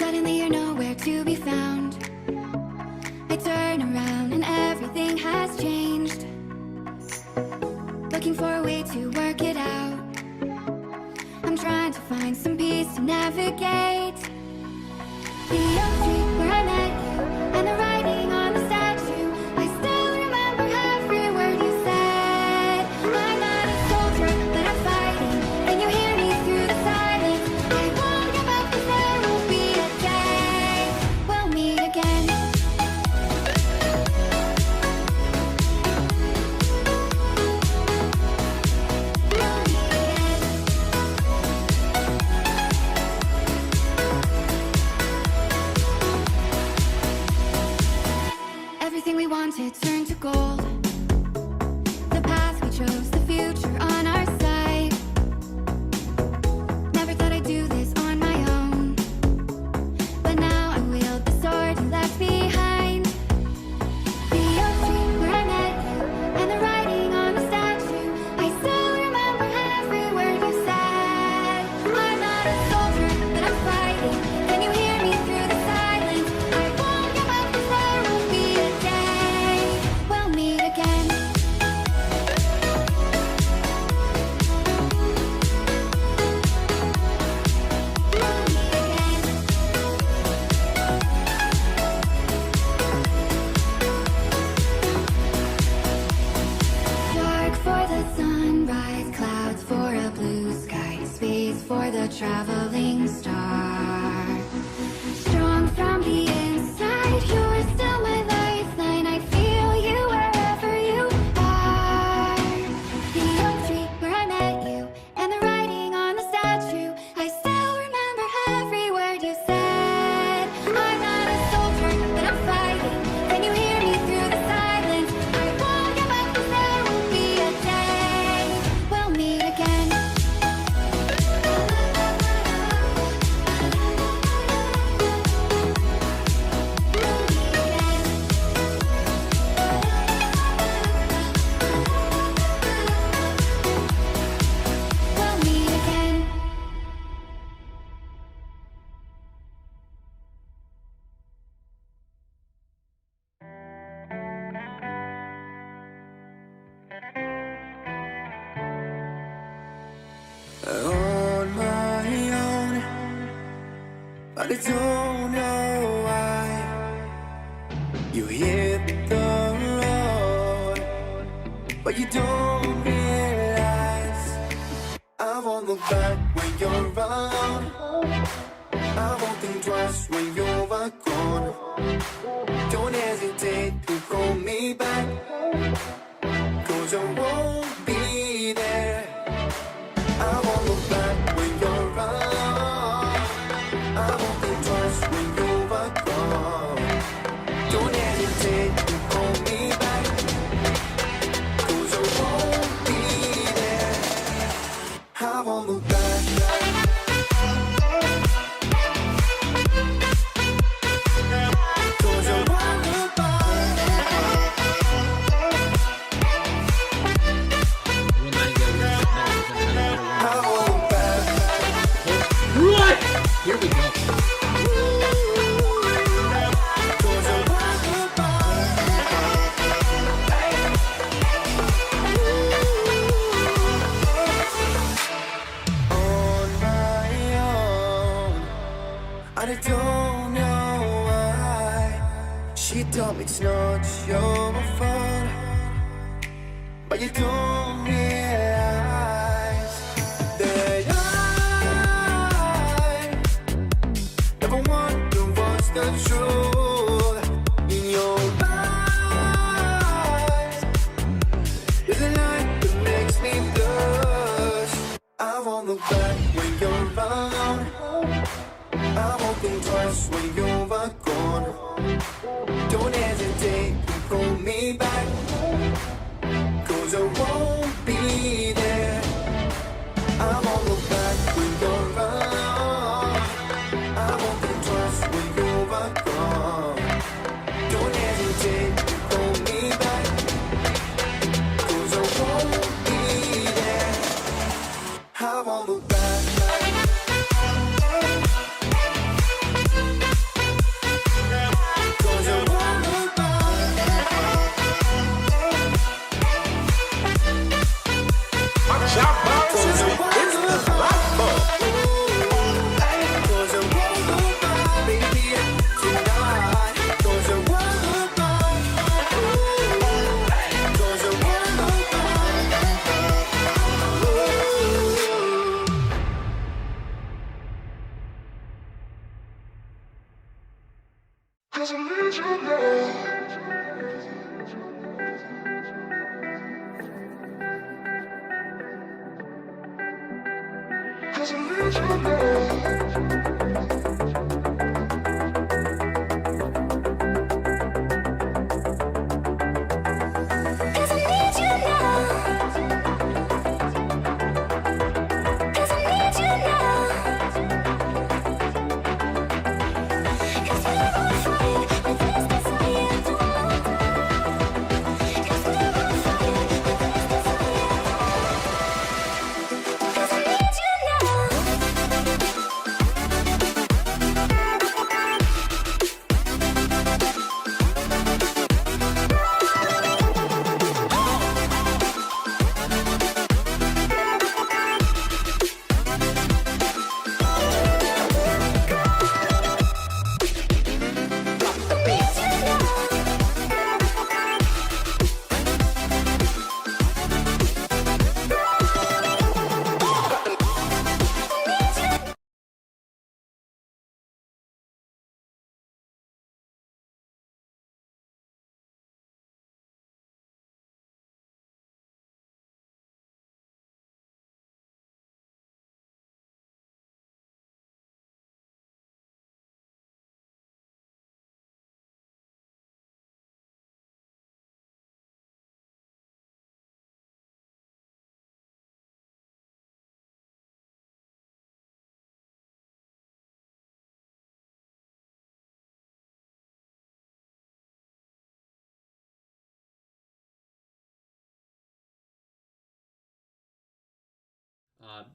Suddenly you're nowhere to be found. I turn around and everything has changed. Looking for a way to work it out. I'm trying to find some peace to navigate. The oak tree where I met you, and the writing on the statue. I still remember every word you said. I'm not a soldier, but I'm fighting. Can you hear me through the silence? I won't give up, 'cause there will be a day we'll meet again. Everything we wanted turned to gold. The path we chose, the future on our side. Never thought I'd do this on my own, but now I wield the sword you left behind. The oak tree where I met you, and the writing on the statue. I still remember every word you said. I'm not a soldier, but I'm fighting. Can you hear me through the silence? I won't give up, 'cause there will be a day we'll meet again. We'll meet again. Dark for the sunrise, clouds for a blue sky, space for the traveling star. Strong from the inside, you're still my lifeline. I feel you wherever you are. The oak tree where I met you, and the writing on the statue. I still remember every word you said. I'm not a soldier, but I'm fighting. Can you hear me through the silence? I won't give up, 'cause there will be a day we'll meet again. We'll meet again. On my own, but I don't know why. You hit the road, but you don't realize I won't look back when you're around. I won't think twice when you're gone. Don't hesitate to call me back, 'cause I won't be there. I won't look back when you're around. I won't think twice when you're gone. Don't hesitate to call me back, 'cause I won't be there. I won't look back. 'Cause I won't look back. I won't look back. What? Here we go. 'Cause I won't look back. On my own, and I don't know why. She told me it's not your fault, but you don't realize that I never wonder what's the truth in your eyes. There's a light that makes me blush. I won't look back when you're around. I won't think twice when you're gone. Don't hesitate to call me back, 'cause I won't be there. I won't look back when you're around. I won't think twice when you're gone. Don't hesitate to call me back, 'cause I won't be there. I won't look back.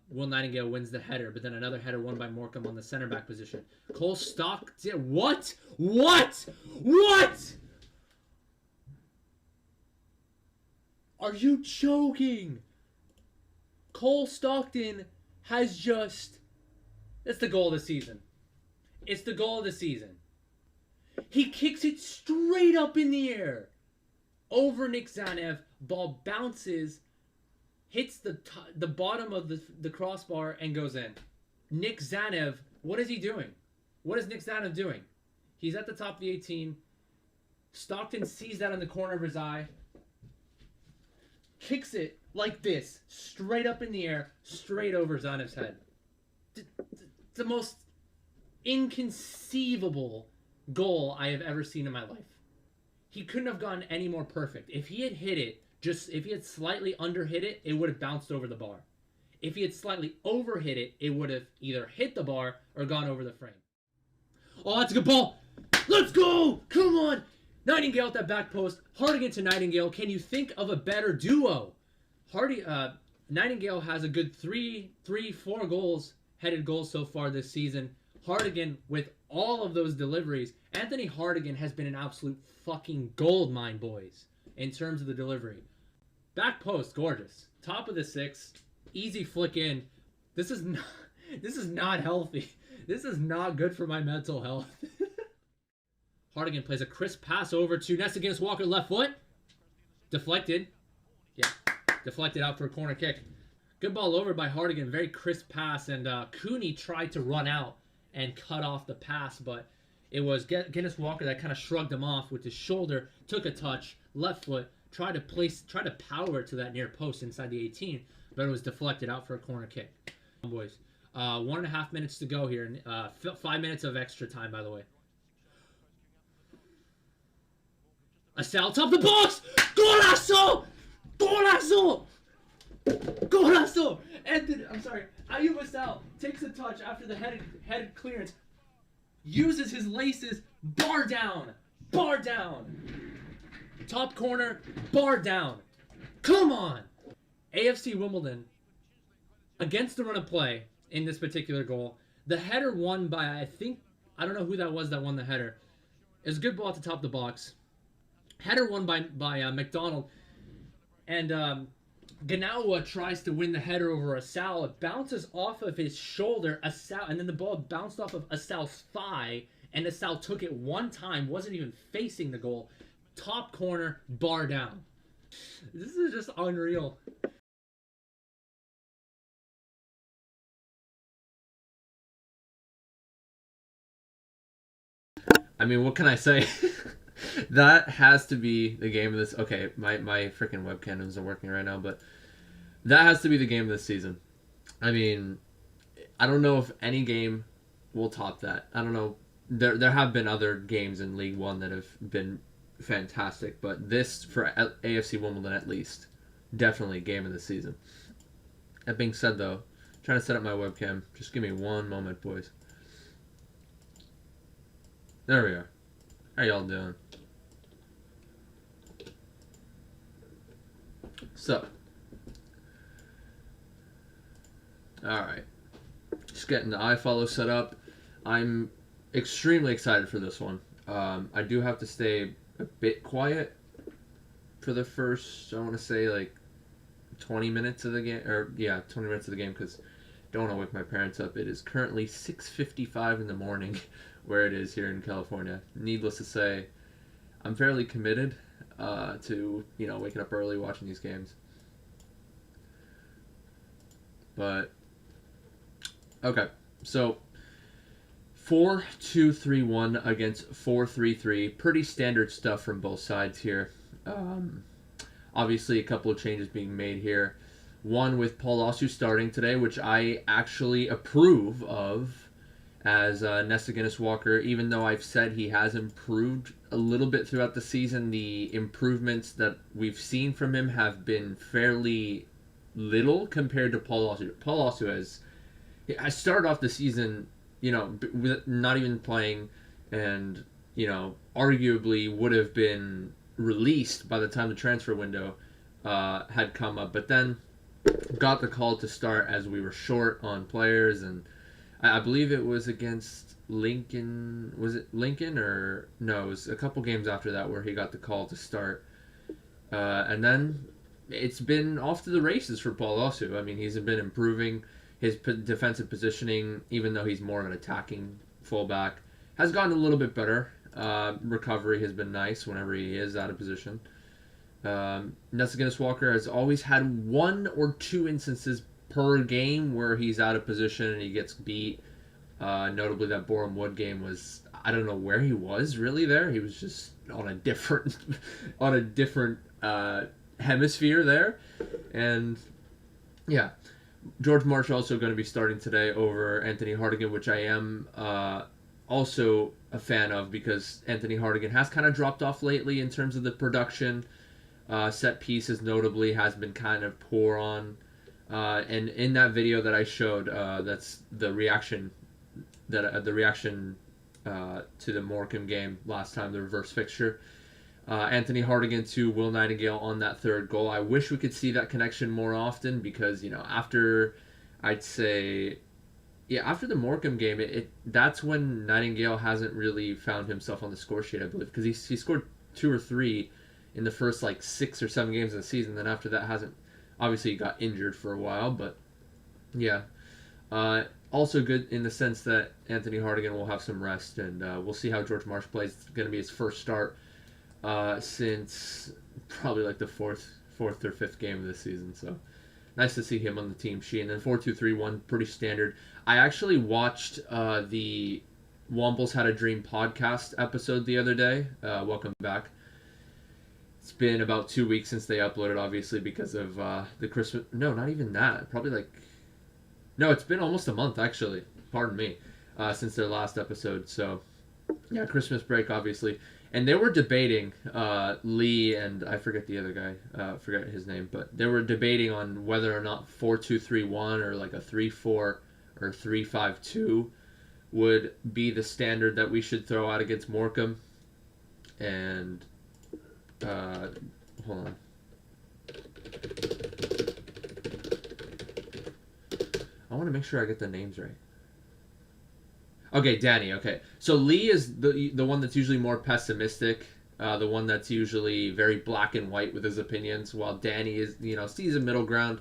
Will Nightingale wins the header, but then another header won by Morecambe on the center back position. Cole Stockton. What? What? What? Are you joking? Cole Stockton has just... That's the goal of the season. It's the goal of the season. He kicks it straight up in the air. Over Nick Zanev. Ball bounces, hits the bottom of the crossbar and goes in. Nick Zanev, what is he doing? What is Nick Zanev doing? He's at the top of the 18. Stockton sees that in the corner of his eye. Kicks it like this, straight up in the air, straight over Zanev's head. The most inconceivable goal I have ever seen in my life. He couldn't have gotten any more perfect. If he had hit it, if he had slightly under hit it, it would have bounced over the bar. If he had slightly over hit it, it would have either hit the bar or gone over the frame. Oh, that's a good ball. Let's go. Come on. Nightingale at that back post. Hardigan to Nightingale. Can you think of a better duo? Nightingale has a good 4 goals, headed goals so far this season. Hardigan with all of those deliveries. Anthony Hardigan has been an absolute fucking gold mine, boys, in terms of the delivery. Back post, gorgeous. Top of the 6, easy flick in. This is not healthy. This is not good for my mental health. Hardigan plays a crisp pass over to Ness against Walker, left foot. Deflected. Yeah, deflected out for a corner kick. Good ball over by Hardigan, very crisp pass, and Cooney tried to run out and cut off the pass, but it was Guinness Walker that kind of shrugged him off with his shoulder, took a touch, left foot, tried to power to that near post inside the 18, but it was deflected out for a corner kick. Boys, 1.5 minutes to go here, and 5 minutes of extra time, by the way. Asal, top the box! Golazo! Golazo! Golazo! Anthony, I'm sorry, Ayub Asal takes a touch after the headed clearance, uses his laces, bar down! Bar down! Top corner, bar down. Come on! AFC Wimbledon, against the run of play in this particular goal, the header won by, I don't know who that was that won the header. It was a good ball at the top of the box. Header won by McDonald. And Ganawa tries to win the header over Asal. It bounces off of his shoulder, Asal, and then the ball bounced off of Asal's thigh, and Asal took it one time, wasn't even facing the goal. Top corner, bar down. This is just unreal. I mean, what can I say? That has to be the game of this. Okay, my freaking webcam isn't working right now, but that has to be the game of this season. I mean, I don't know if any game will top that. I don't know. There have been other games in League One that have been fantastic, but this, for AFC Wimbledon at least, definitely game of the season. That being said, though, trying to set up my webcam. Just give me one moment, boys. There we are. How y'all doing? So, alright. Just getting the iFollow set up. I'm extremely excited for this one. I do have to stay a bit quiet for the first, I want to say, like, 20 minutes of the game. Or, yeah, 20 minutes of the game, because I don't want to wake my parents up. It is currently 6:55 in the morning where it is here in California. Needless to say, I'm fairly committed to, waking up early, watching these games. But, okay, so 4-2-3-1 against 4-3-3. Pretty standard stuff from both sides here. Obviously, a couple of changes being made here. One with Paul Osu starting today, which I actually approve of, as Nesta Guinness-Walker. Even though I've said he has improved a little bit throughout the season, the improvements that we've seen from him have been fairly little compared to Paul Osu. Paul Osu I started off the season, with not even playing, and, arguably would have been released by the time the transfer window had come up. But then got the call to start as we were short on players, and I believe it was against Lincoln. Was it Lincoln or no? It was a couple games after that where he got the call to start. And then it's been off to the races for Paul Osu. I mean, he's been improving his defensive positioning, even though he's more of an attacking fullback. Has gotten a little bit better. Recovery has been nice whenever he is out of position. Nesta Guinness-Walker has always had one or two instances per game where he's out of position and he gets beat. Notably, that Boreham Wood game was, I don't know where he was really there. He was just on a different hemisphere there. And yeah, George Marsh also going to be starting today over Anthony Hartigan, which I am also a fan of, because Anthony Hartigan has kind of dropped off lately in terms of the production. Set pieces notably has been kind of poor on. And in that video that I showed, that's the reaction to the Morecambe game last time, the reverse fixture. Anthony Hartigan to Will Nightingale on that third goal. I wish we could see that connection more often, because after the Morecambe game, that's when Nightingale hasn't really found himself on the score sheet, I believe, because he scored 2 or 3 in the first 6 or 7 games of the season. Then after that hasn't. Obviously, he got injured for a while, but yeah. Also good in the sense that Anthony Hartigan will have some rest, and we'll see how George Marsh plays. It's going to be his first start since probably the fourth or fifth game of the season. So nice to see him on the team sheet. And then 4-2-3-1, pretty standard. I actually watched the Wombles Had a Dream podcast episode the other day. Welcome back. It's been about 2 weeks since they uploaded, obviously, because of the Christmas... No, not even that. Probably No, it's been almost a month, actually. Pardon me. Since their last episode. So, yeah, Christmas break, obviously. And they were debating, Lee and... I forget the other guy. Forget his name. But they were debating on whether or not 4-2-3-1 or a 3-4 or 3-5-2 would be the standard that we should throw out against Morecambe. And... hold on. I want to make sure I get the names right. Okay, Danny. Okay, so Lee is the one that's usually more pessimistic, the one that's usually very black and white with his opinions, while Danny is, sees a middle ground.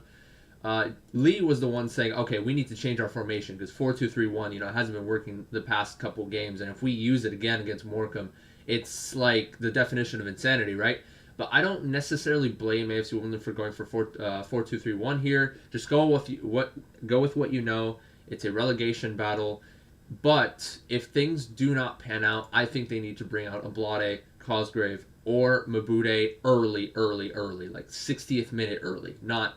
Lee was the one saying, okay, we need to change our formation because 4-2-3-1, it hasn't been working the past couple games, and if we use it again against Morecambe, it's the definition of insanity, right? But I don't necessarily blame AFC Wimbledon for going for 4-2-3-1 here. Just go with what you know. It's a relegation battle. But if things do not pan out, I think they need to bring out Oblate, Cosgrave, or Mabude early, like 60th minute early, not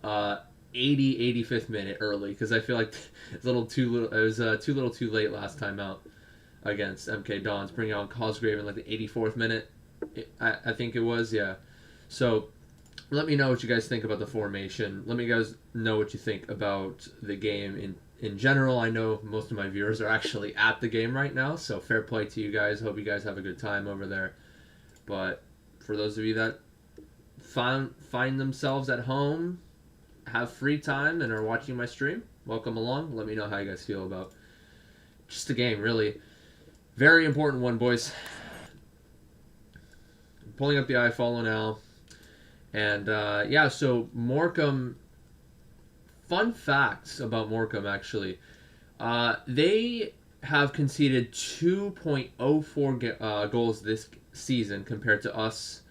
85th minute early, because I feel like it's a little too little. It was too little, too late last time out against MK Dons, bringing on Cosgrave in like the 84th minute. I think it was, yeah. So let me know what you guys think about the formation. Let me guys know what you think about the game in general. I know most of my viewers are actually at the game right now, so fair play to you guys. Hope you guys have a good time over there. But for those of you that find themselves at home, have free time, and are watching my stream, welcome along. Let me know how you guys feel about just the game, really. Very important one, boys. I'm pulling up the iFollow now. And, yeah, so Morecambe, fun facts about Morecambe, actually. They have conceded 2.04 goals this season compared to us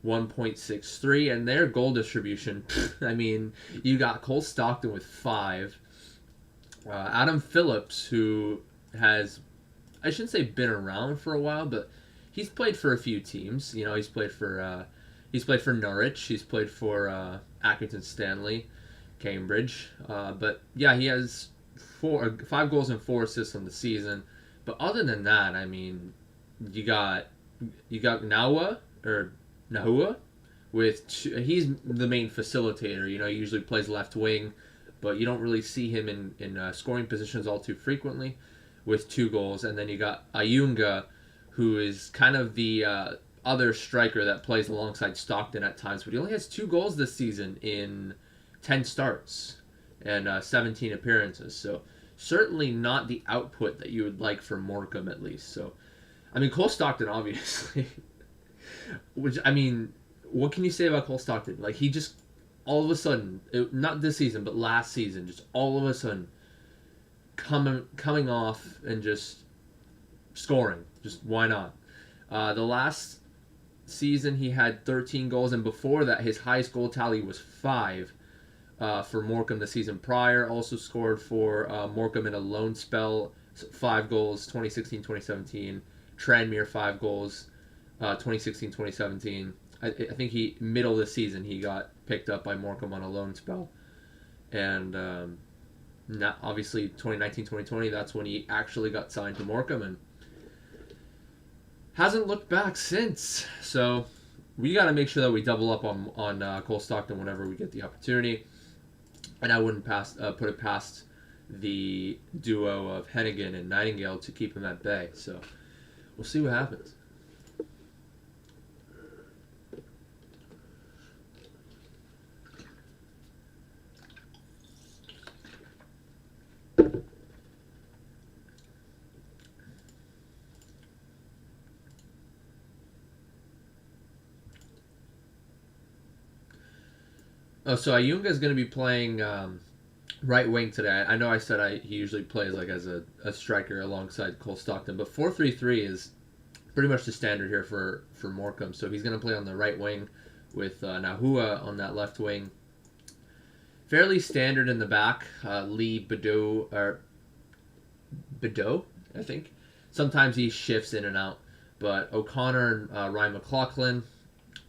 1.63, and their goal distribution, I mean, you got Cole Stockton with 5, Adam Phillips, who has, I shouldn't say been around for a while, but he's played for a few teams. You know, he's played for Norwich, he's played for Accrington Stanley, Cambridge, but yeah, he has 5 goals and 4 assists on the season. But other than that, I mean, you got Nahua with he's the main facilitator. You know, he usually plays left wing, but you don't really see him in scoring positions all too frequently, with 2 goals. And then you got Ayunga, who is kind of the other striker that plays alongside Stockton at times, but he only has 2 goals this season in 10 starts and 17 appearances. So certainly not the output that you would like from Morecambe, at least. So, I mean, Cole Stockton, obviously. Which, I mean, what can you say about Cole Stockton? Like, he just, all of a sudden, not this season, but last season, just all of a sudden coming off and just scoring. Just why not? The last season, he had 13 goals, and before that, his highest goal tally was 5 for Morecambe the season prior. Also scored for Morecambe in a loan spell, 5 goals, 2016-2017. Tranmere, 5 goals, 2016-2017. I think he middle of the season he got picked up by Morecambe on a loan spell, and not obviously 2019-2020. That's when he actually got signed to Morecambe, and hasn't looked back since. So we got to make sure that we double up on Cole Stockton whenever we get the opportunity. And I wouldn't put it past the duo of Hennigan and Nightingale to keep him at bay. So we'll see what happens. Oh, so Ayunga is going to be playing right wing today. I know I said he usually plays like as a striker alongside Cole Stockton, but 4-3-3 is pretty much the standard here for Morecambe. So he's going to play on the right wing with Nahua on that left wing. Fairly standard in the back. Lee Bedeau, I think. Sometimes he shifts in and out, but O'Connor and Ryan McLaughlin,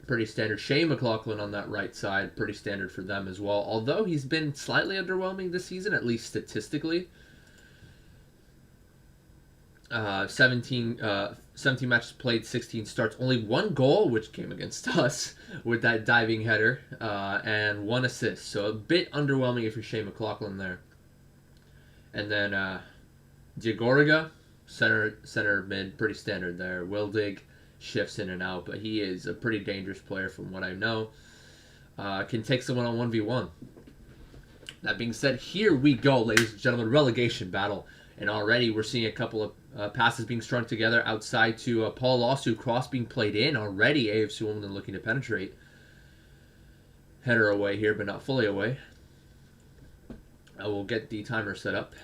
pretty standard. Shane McLaughlin on that right side, pretty standard for them as well. Although he's been slightly underwhelming this season, at least statistically. 17 matches played, 16 starts, only 1 goal, which came against us with that diving header, and 1 assist. So a bit underwhelming if you're Shane McLaughlin there. And then Diagoriga, center mid, pretty standard there. Wildig shifts in and out, but he is a pretty dangerous player from what I know. Can take someone on 1v1. That being said, here we go, ladies and gentlemen. Relegation battle. And already we're seeing a couple of passes being strung together outside to Paul Lawsu. Cross being played in already. AFC Wimbledon looking to penetrate. Header away here, but not fully away. I will get the timer set up.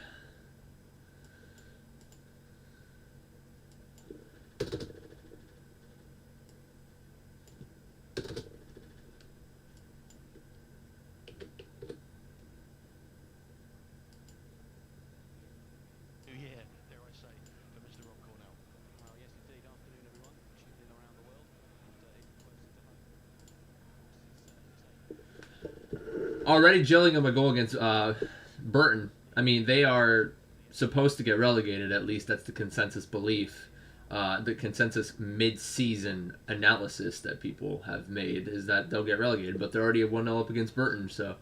already Gillingham a goal against Burton. I mean, they are supposed to get relegated, at least that's the consensus belief. The consensus mid-season analysis that people have made is that they'll get relegated, but they're already 1-0 up against Burton, so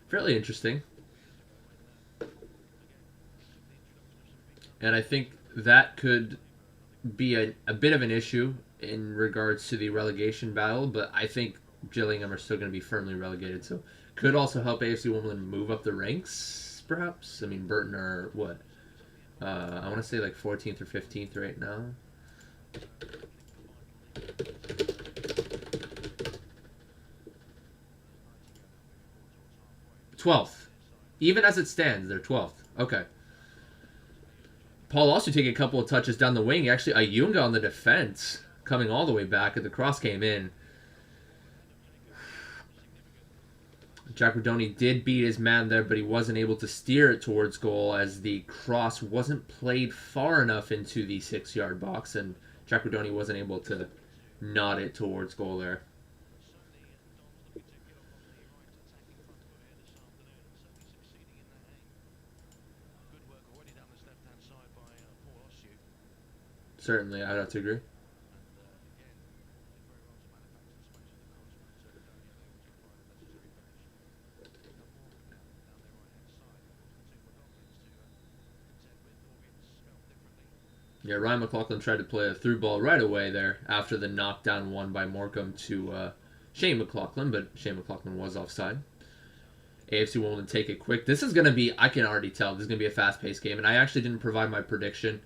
fairly interesting. And I think that could be a bit of an issue in regards to the relegation battle, but I think Gillingham are still going to be firmly relegated, so could also help AFC Wimbledon move up the ranks, perhaps. I mean, Burton are, what? I want to say like 14th or 15th right now. '12th. Even as it stands, they're 12th. Okay. Paul also taking a couple of touches down the wing. Actually, Ayunga on the defense, coming all the way back, and the cross came in. JaggyDons did beat his man there, but he wasn't able to steer it towards goal as the cross wasn't played far enough into the 6-yard box, and JaggyDons wasn't able to nod it towards goal there. Certainly, I'd have to agree. Yeah, Ryan McLaughlin tried to play a through ball right away there after the knockdown one by Morecambe to Shane McLaughlin, but Shane McLaughlin was offside. AFC Wimbledon take it quick. This is going to be, I can already tell, this is going to be a fast-paced game, and I actually didn't provide my prediction.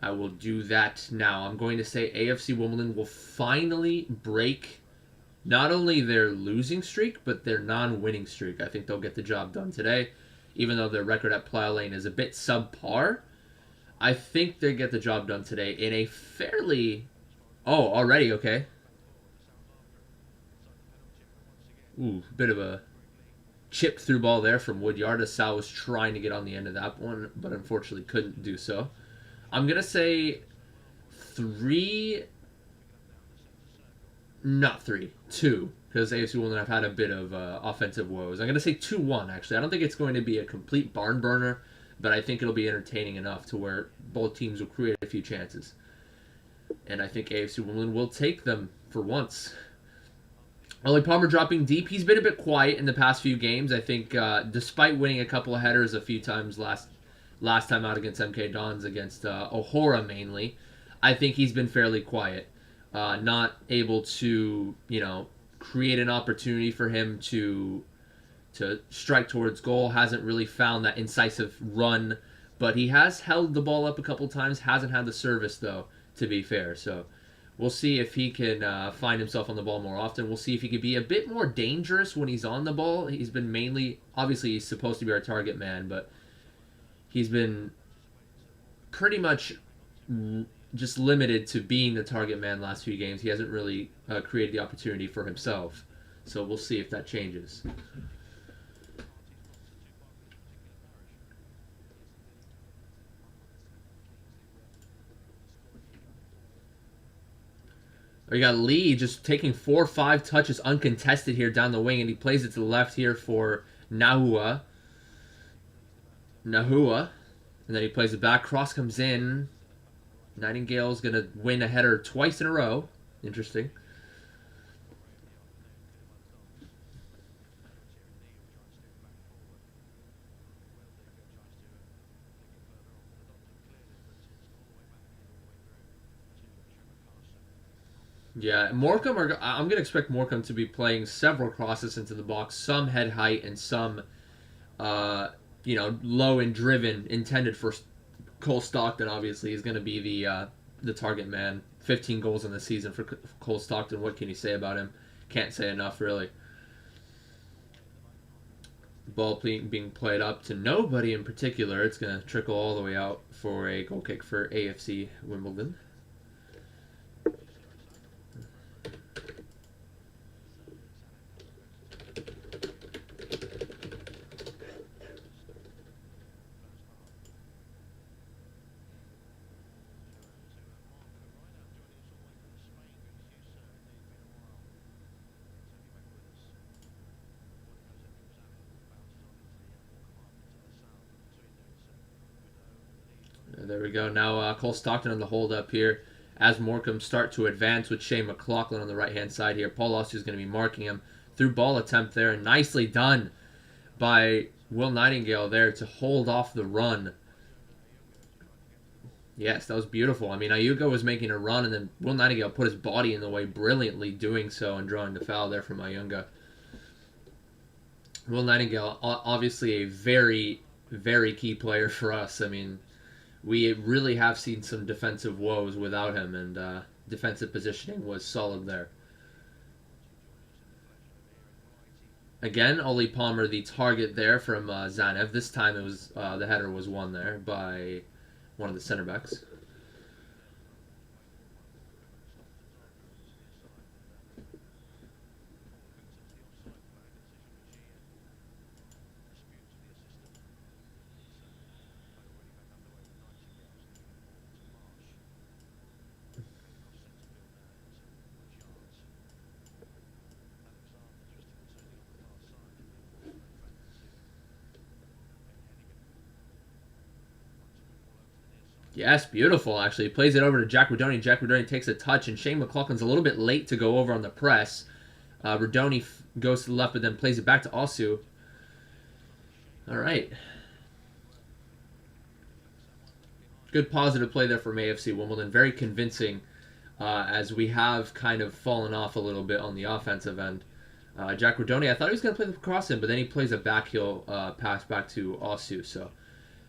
I will do that now. I'm going to say AFC Wimbledon will finally break not only their losing streak, but their non-winning streak. I think they'll get the job done today, even though their record at Plough Lane is a bit subpar. I think they get the job done today in a fairly... Oh, already, okay. Ooh, bit of a chip through ball there from Woodyard. Sal was trying to get on the end of that one, but unfortunately couldn't do so. I'm going to say 2, because AFC Wimbledon have had a bit of offensive woes. I'm going to say 2-1, actually. I don't think it's going to be a complete barn burner, but I think it'll be entertaining enough to where both teams will create a few chances. And I think AFC Wimbledon will take them for once. Ollie Palmer dropping deep. He's been a bit quiet in the past few games. I think despite winning a couple of headers a few times last time out against MK Dons, against O'Hora mainly, I think he's been fairly quiet. Not able to, create an opportunity for him to strike towards goal. Hasn't really found that incisive run, but he has held the ball up a couple times. Hasn't had the service, though, to be fair. So we'll see if he can find himself on the ball more often. We'll see if he can be a bit more dangerous when he's on the ball. He's been mainly, obviously he's supposed to be our target man, but he's been pretty much just limited to being the target man last few games. He hasn't really created the opportunity for himself. So we'll see if that changes. We got Lee just taking 4 or 5 touches uncontested here down the wing, and he plays it to the left here for Nahua. And then he plays it back. Cross comes in. Nightingale's going to win a header twice in a row. Interesting. Yeah, Morecambe I'm going to expect Morecambe to be playing several crosses into the box, some head height and some, low and driven, intended for Cole Stockton. Obviously, is going to be the target man. 15 goals in the season for Cole Stockton. What can you say about him? Can't say enough, really. Ball being played up to nobody in particular. It's going to trickle all the way out for a goal kick for AFC Wimbledon. There we go. Now Cole Stockton on the hold up here as Morecambe start to advance with Shane McLaughlin on the right-hand side here. Paul Osu is going to be marking him. Through ball attempt there, and nicely done by Will Nightingale there to hold off the run. Yes, that was beautiful. I mean, Ayuga was making a run, and then Will Nightingale put his body in the way, brilliantly doing so and drawing the foul there from Ayunga. Will Nightingale, obviously a very, very key player for us. I mean, we really have seen some defensive woes without him, and defensive positioning was solid there. Again, Oli Palmer, the target there from Zanev. This time it was the header was won there by one of the center backs. Yes, beautiful, actually. He plays it over to Jack Rodoni. Jack Rodoni takes a touch, and Shane McLaughlin's a little bit late to go over on the press. Rodoni goes to the left, but then plays it back to Osu. All right. Good positive play there from AFC Wimbledon. Very convincing, as we have kind of fallen off a little bit on the offensive end. Jack Rodoni, I thought he was going to play the cross in, but then he plays a backheel pass back to Osu. So,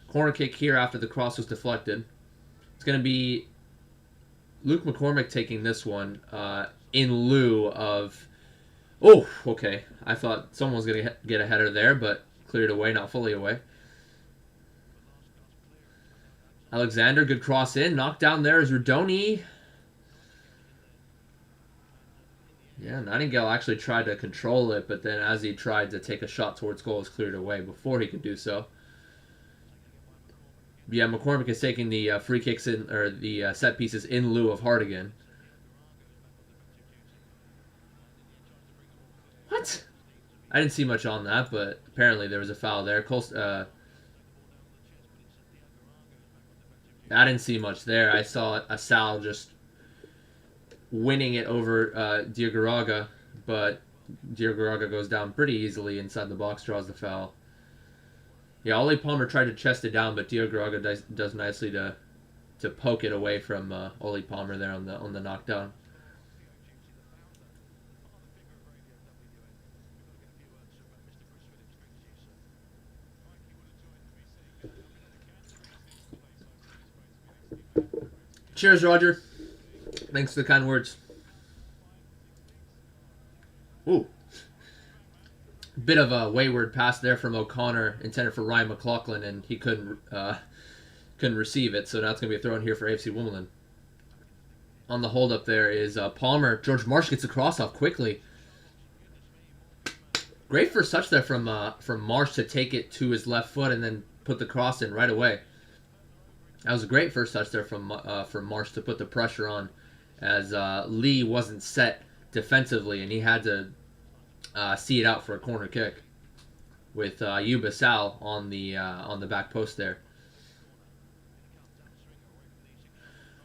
corner kick here after the cross was deflected. It's going to be Luke McCormick taking this one in lieu of... Oh, okay. I thought someone was going to get a header there, but cleared away, not fully away. Alexander, good cross in. Knocked down there is Rodoni. Yeah, Nightingale actually tried to control it, but then as he tried to take a shot towards goal, it was cleared away before he could do so. Yeah, McCormick is taking the free kicks in, or the set pieces in lieu of Hardigan. What? I didn't see much on that, but apparently there was a foul there. I didn't see much there. I saw Asal just winning it over Diagoraga, but Diagoraga goes down pretty easily inside the box, draws the foul. Yeah, Oli Palmer tried to chest it down, but Diagoraga does nicely to poke it away from Oli Palmer there on the knockdown. Cheers, Roger. Thanks for the kind words. Ooh. Bit of a wayward pass there from O'Connor, intended for Ryan McLaughlin, and he couldn't receive it, so now it's going to be a throw in here for AFC Wimbledon. On the hold up there is Palmer. George Marsh gets a cross off quickly. Great first touch there from Marsh to take it to his left foot and then put the cross in right away. That was a great first touch there from Marsh to put the pressure on, as Lee wasn't set defensively and he had to see it out for a corner kick with Yuba Sal on the back post there.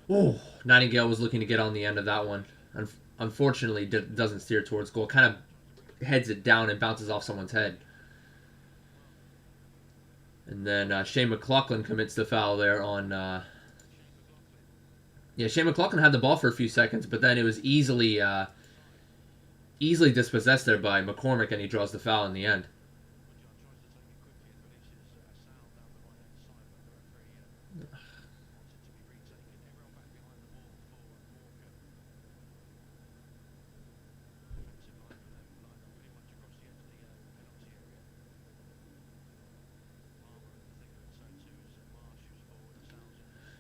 Oh, Nightingale was looking to get on the end of that one. Unfortunately, doesn't steer towards goal. Kind of heads it down and bounces off someone's head. And then Shane McLaughlin commits the foul there on... Shane McLaughlin had the ball for a few seconds, but then it was easily dispossessed there by McCormick, and he draws the foul in the end.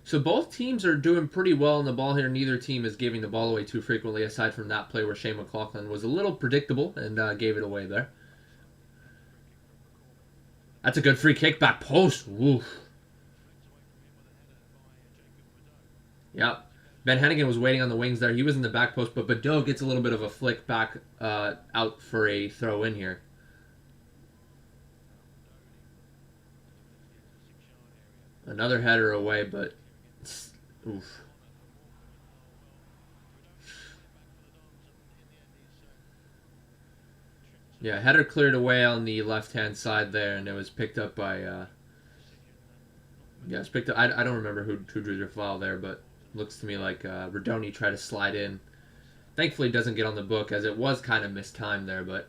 So both teams are doing pretty well on the ball here. Neither team is giving the ball away too frequently, aside from that play where Shane McLaughlin was a little predictable and gave it away there. That's a good free kick, back post. Oof. Yep. Ben Hennigan was waiting on the wings there. He was in the back post, but Badeau gets a little bit of a flick back out for a throw in here. Another header away, but oof. Yeah, header cleared away on the left-hand side there, and it was picked up by, yeah, it's picked up, I don't remember who drew the foul there, but looks to me like Rodoni tried to slide in. Thankfully, it doesn't get on the book, as it was kind of mistimed there, but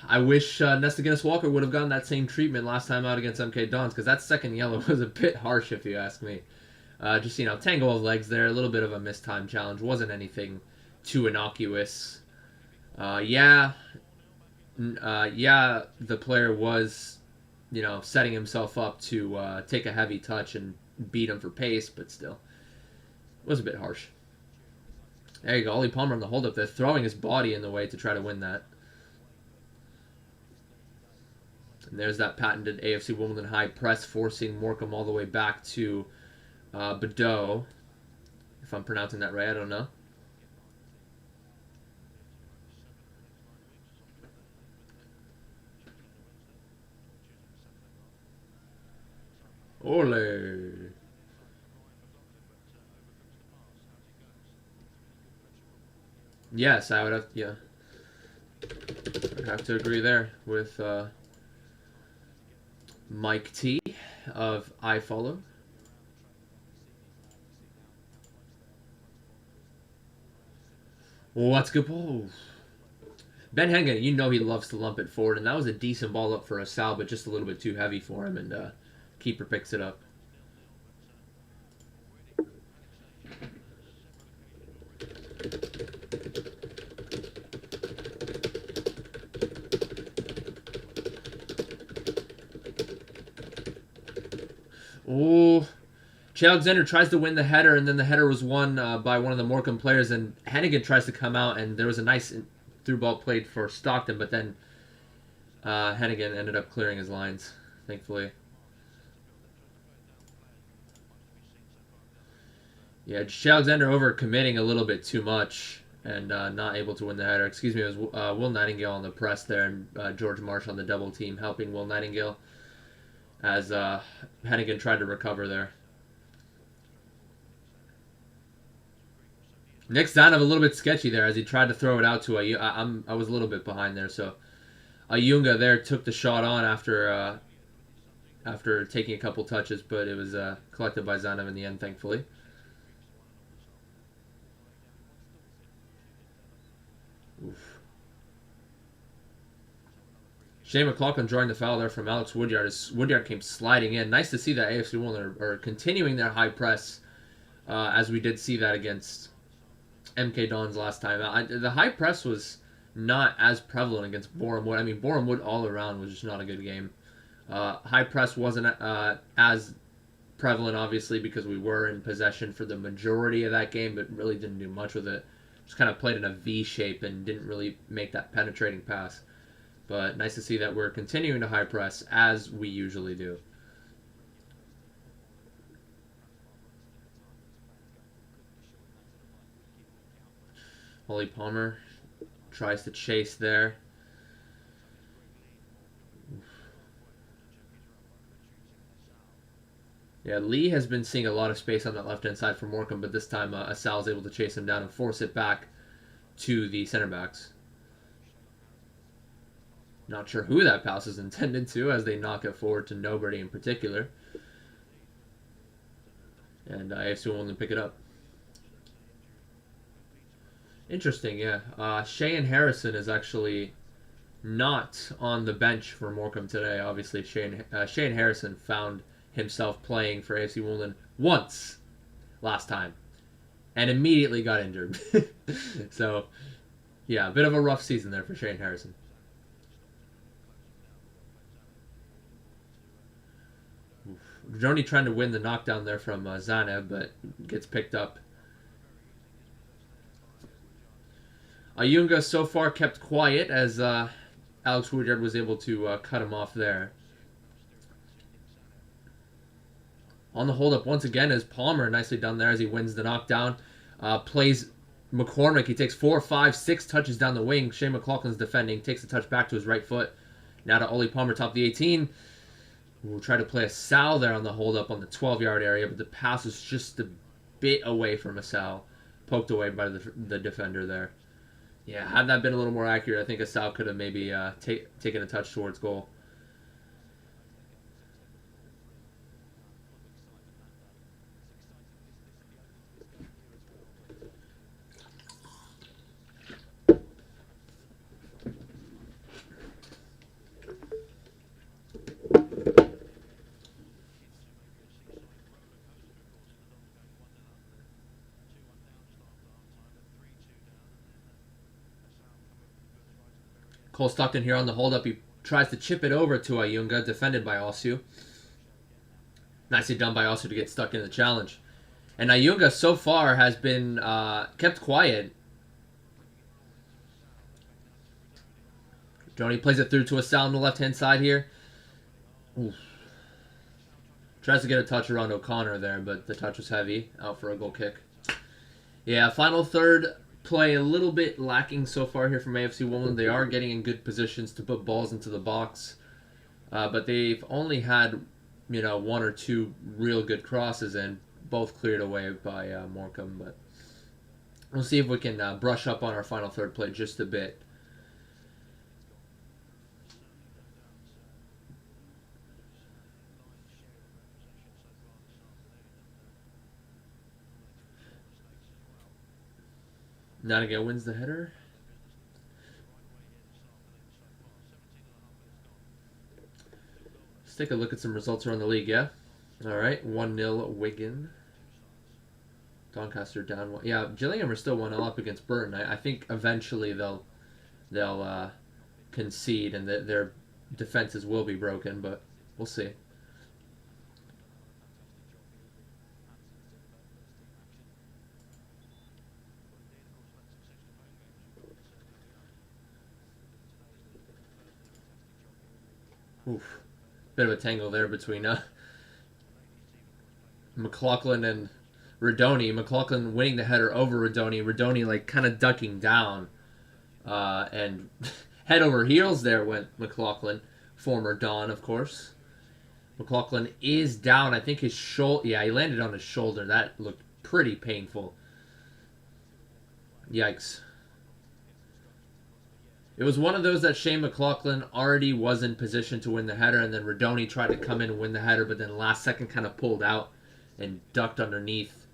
I wish Nesta Guinness-Walker would have gotten that same treatment last time out against JaggyDons, because that second yellow was a bit harsh, if you ask me. Just, you know, tangle of legs there, a little bit of a mistimed challenge. Wasn't anything too innocuous. Yeah, the player was, you know, setting himself up to take a heavy touch and beat him for pace, but still, it was a bit harsh. There you go, Ollie Palmer on the hold-up there, throwing his body in the way to try to win that. And there's that patented AFC Wimbledon high press, forcing Morecambe all the way back to Bordeaux. If I'm pronouncing that right, I don't know. Ole. Yes, I would have, yeah. I'd have to agree there with Mike T of iFollow. What's good ball? Ben Hengen, you know he loves to lump it forward, and that was a decent ball up for a Sal, but just a little bit too heavy for him, and keeper picks it up. Oh, Che Alexander tries to win the header, and then the header was won by one of the Morecambe players, and Hennigan tries to come out, and there was a nice through ball played for Stockton, but then Hennigan ended up clearing his lines, thankfully. Yeah, Che Alexander overcommitting a little bit too much and not able to win the header. Excuse me, it was Will Nightingale on the press there, and George Marsh on the double team helping Will Nightingale as Hennigan tried to recover there. Nick Zanov a little bit sketchy there as he tried to throw it out to I was a little bit behind there, so Ayunga there took the shot on after taking a couple touches, but it was collected by Zanov in the end, thankfully. Oof. Shane McLaughlin drawing the foul there from Alex Woodyard as Woodyard came sliding in. Nice to see that AFC Wimbledon are continuing their high press as we did see that against MK Dons last time. The high press was not as prevalent against Boreham Wood. I mean, Boreham Wood all around was just not a good game. High press wasn't as prevalent, obviously, because we were in possession for the majority of that game, but really didn't do much with it. Just kind of played in a V shape and didn't really make that penetrating pass. But nice to see that we're continuing to high press as we usually do. Ollie Palmer tries to chase there. Yeah, Lee has been seeing a lot of space on that left-hand side for Morecambe, but this time Asal is able to chase him down and force it back to the center backs. Not sure who that pass is intended to as they knock it forward to nobody in particular. And AFC Wimbledon pick it up. Interesting, yeah. Shane Harrison is actually not on the bench for Morecambe today. Obviously, Shane Harrison found himself playing for AFC Wimbledon once last time and immediately got injured. So, yeah, a bit of a rough season there for Shane Harrison. Joni trying to win the knockdown there from Zanev, but gets picked up. Ayunga so far kept quiet as Alex Woodyard was able to cut him off there. On the hold-up once again is Palmer, nicely done there as he wins the knockdown. Plays McCormick. He takes 4, 5, 6 touches down the wing. Shane McLaughlin's defending. Takes a touch back to his right foot. Now to Ollie Palmer, top of the 18. We'll try to play a Sal there on the hold up on the 12-yard area, but the pass was just a bit away from a Sal. Poked away by the defender there. Yeah, had that been a little more accurate, I think a Sal could have maybe taken a touch towards goal. Cole Stockton here on the hold-up. He tries to chip it over to Ayunga, defended by Osu. Nicely done by Osu to get stuck in the challenge. And Ayunga so far has been kept quiet. Joni plays it through to a Sal on the left-hand side here. Oof. Tries to get a touch around O'Connor there, but the touch was heavy. Out for a goal kick. Yeah, final third play a little bit lacking so far here from AFC Wimbledon. They are getting in good positions to put balls into the box, but they've only had, one or two real good crosses, and both cleared away by Morecambe. But we'll see if we can brush up on our final third play just a bit. Nottingham wins the header. Let's take a look at some results around the league, yeah? All right, 1-0 Wigan. Doncaster down 1. Yeah, Gillingham are still 1-0 up against Burton. I think eventually they'll concede and their defenses will be broken, but we'll see. Oof. Bit of a tangle there between McLaughlin and Redoni. McLaughlin winning the header over Redoni. Redoni like kind of ducking down. And head over heels there went McLaughlin. Former Don, of course. McLaughlin is down. I think his shoulder... Yeah, he landed on his shoulder. That looked pretty painful. Yikes. It was one of those that Shane McLaughlin already was in position to win the header, and then Redoni tried to come in and win the header, but then last second kind of pulled out and ducked underneath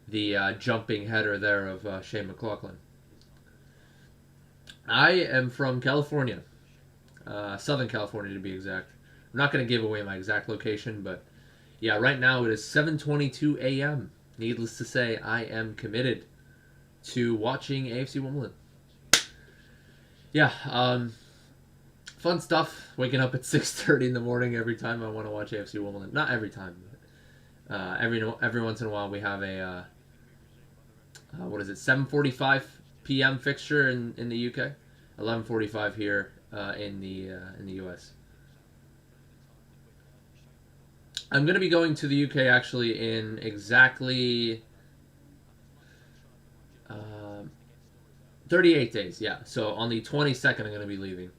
the jumping header there of Shane McLaughlin. I am from California, Southern California to be exact. I'm not going to give away my exact location, but yeah, right now it is 7:22 a.m. Needless to say, I am committed to watching AFC Wimbledon. Yeah, fun stuff. Waking up at 6:30 in the morning every time I want to watch AFC Wimbledon. Not every time, but every once in a while we have a 7:45 p.m. fixture in the UK, 11:45 here in the US. I'm going to be going to the UK actually in exactly 38 days, yeah. So on the 22nd, I'm going to be leaving.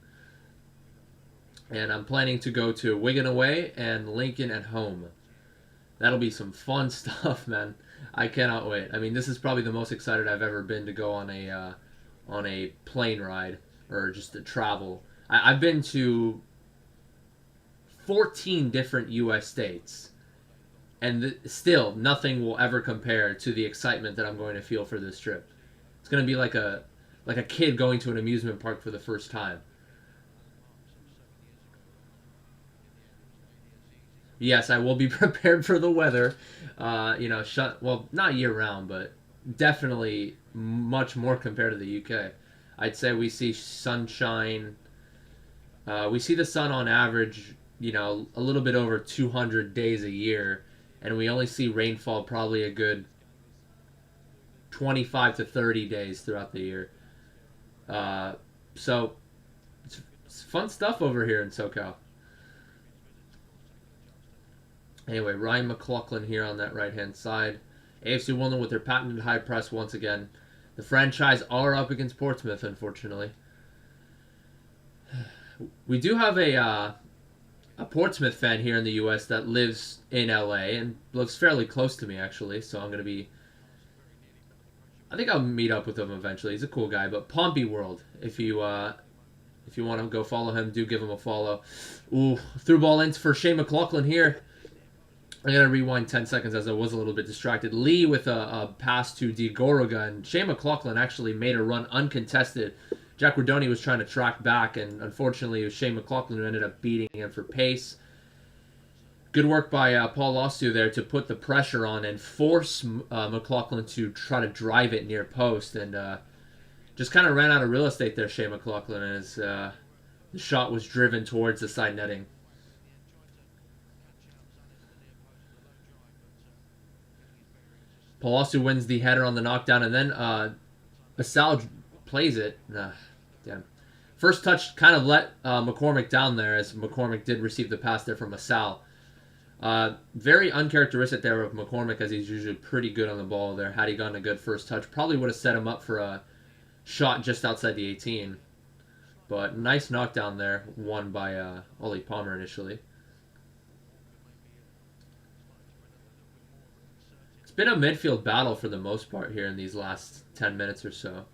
And I'm planning to go to Wigan away and Lincoln at home. That'll be some fun stuff, man. I cannot wait. I mean, this is probably the most excited I've ever been to go on a plane ride or just to travel. I've been to 14 different U.S. states. And still, nothing will ever compare to the excitement that I'm going to feel for this trip. It's going to be like a kid going to an amusement park for the first time. Yes, I will be prepared for the weather. Not year-round, but definitely much more compared to the UK. I'd say we see sunshine. We see the sun on average, a little bit over 200 days a year, and we only see rainfall probably a good 25 to 30 days throughout the year. So it's fun stuff over here in SoCal. Anyway, Ryan McLaughlin here on that right-hand side. AFC Wimbledon with their patented high press once again. The franchise are up against Portsmouth, unfortunately. We do have a a Portsmouth fan here in the U.S. that lives in L.A. and lives fairly close to me, actually. So I'm going to be... I think I'll meet up with him eventually. He's a cool guy. But Pompey World, if you want to go follow him, do give him a follow. Ooh, through ball in for Shea McLaughlin here. I'm going to rewind 10 seconds as I was a little bit distracted. Lee with a pass to Diagoroga, and Shea McLaughlin actually made a run uncontested. Jack Rodoni was trying to track back, and unfortunately it was Shea McLaughlin who ended up beating him for pace. Good work by Paul Ostu there to put the pressure on and force McLaughlin to try to drive it near post, and just kind of ran out of real estate there, Shea McLaughlin, as the shot was driven towards the side netting. Paul Ostu wins the header on the knockdown, and then Basal plays it. Damn. First touch kind of let McCormick down there, as McCormick did receive the pass there from Basal. Very uncharacteristic there of McCormick, as he's usually pretty good on the ball there. Had he gotten a good first touch, probably would have set him up for a shot just outside the 18. But nice knockdown there, won by Ollie Palmer initially. It's been a midfield battle for the most part here in these last 10 minutes or so.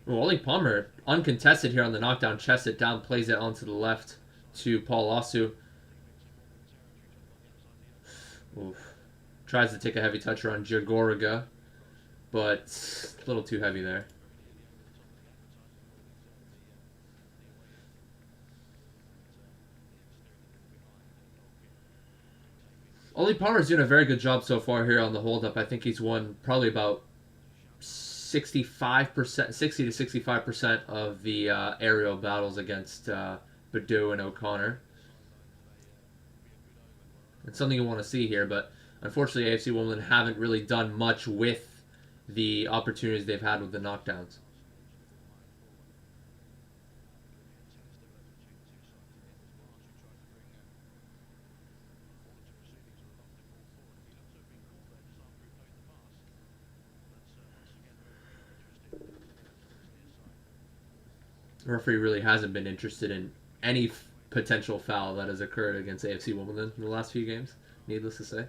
Well, Ollie Palmer, uncontested here on the knockdown, chests it down, plays it onto the left to Paul Osu. Oof. Tries to take a heavy toucher on Diagoroga, but a little too heavy there. Ollie Palmer's doing a very good job so far here on the hold-up. I think he's won probably about 60 to 65% of the aerial battles against Badu and O'Connor. It's something you want to see here, but unfortunately AFC Wimbledon haven't really done much with the opportunities they've had with the knockdowns. The referee really hasn't been interested in any potential foul that has occurred against AFC Wimbledon in the last few games, needless to say.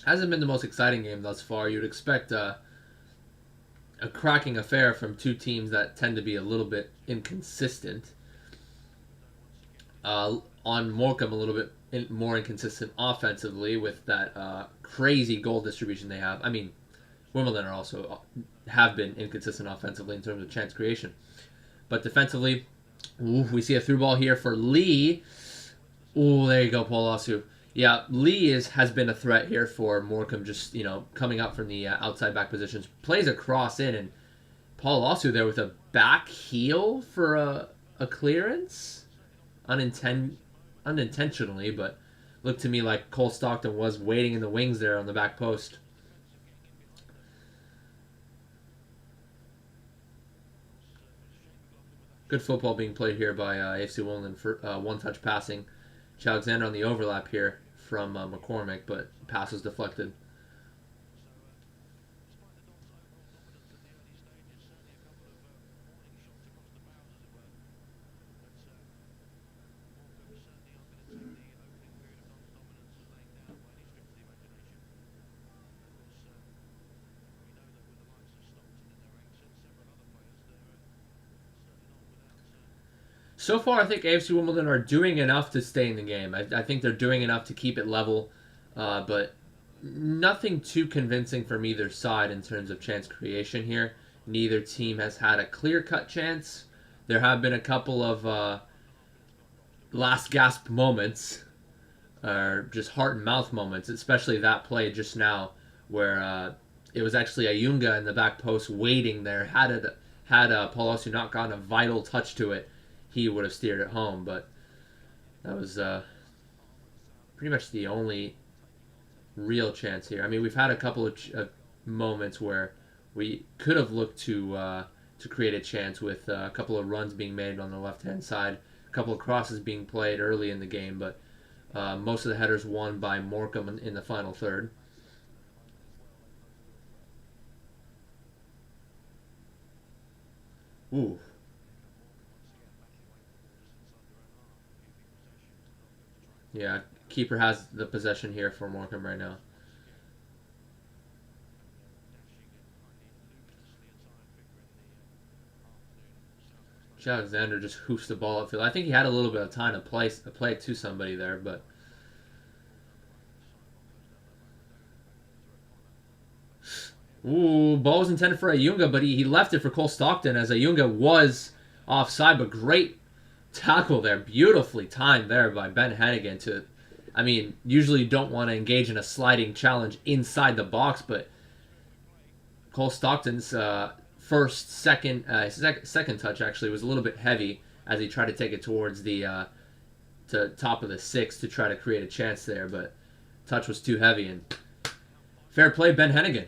Hasn't been the most exciting game thus far. You'd expect a cracking affair from two teams that tend to be a little bit inconsistent. On Morecambe, a little bit more inconsistent offensively with that crazy goal distribution they have. I mean, Wimbledon are also have been inconsistent offensively in terms of chance creation. But defensively, we see a through ball here for Lee. Oh, there you go, Paul Osu. Yeah, Lee has been a threat here for Morecambe, just, coming up from the outside back positions. Plays a cross in, and Paul Osu there with a back heel for a clearance. Unintentionally, but looked to me like Cole Stockton was waiting in the wings there on the back post. Good football being played here by AFC Wimbledon for one-touch passing. Alexander on the overlap here from McCormick, but pass was deflected. So far, I think AFC Wimbledon are doing enough to stay in the game. I think they're doing enough to keep it level, but nothing too convincing from either side in terms of chance creation here. Neither team has had a clear-cut chance. There have been a couple of last-gasp moments, or just heart-and-mouth moments, especially that play just now, where it was actually Ayunga in the back post waiting there. Had Paul Osu not gotten a vital touch to it, he would have steered it home, but that was pretty much the only real chance here. I mean, we've had a couple of moments where we could have looked to create a chance with a couple of runs being made on the left-hand side, a couple of crosses being played early in the game, but most of the headers won by Morecambe in the final third. Ooh. Yeah, keeper has the possession here for Morecambe right now. Alexander just hoofs the ball upfield. I think he had a little bit of time to play it to somebody there, but ooh, ball was intended for Ayunga, but he left it for Cole Stockton as Ayunga was offside, but great tackle there. Beautifully timed there by Ben Hennigan to, I mean, usually you don't want to engage in a sliding challenge inside the box, but Cole Stockton's second touch actually was a little bit heavy as he tried to take it towards the to top of the six to try to create a chance there, but touch was too heavy, and fair play, Ben Hennigan.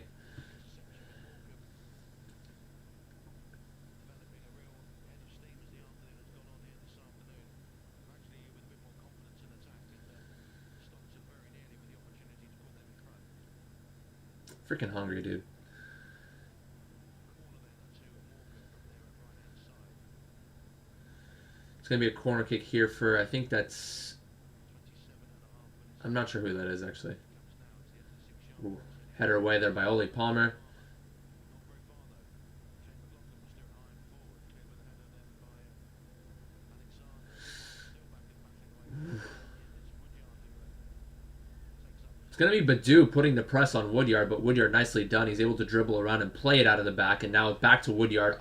Freaking hungry, dude. It's going to be a corner kick here for, I think that's, I'm not sure who that is, actually. Ooh, header away there by Ole Palmer. It's going to be Badu putting the press on Woodyard, but Woodyard nicely done. He's able to dribble around and play it out of the back, and now back to Woodyard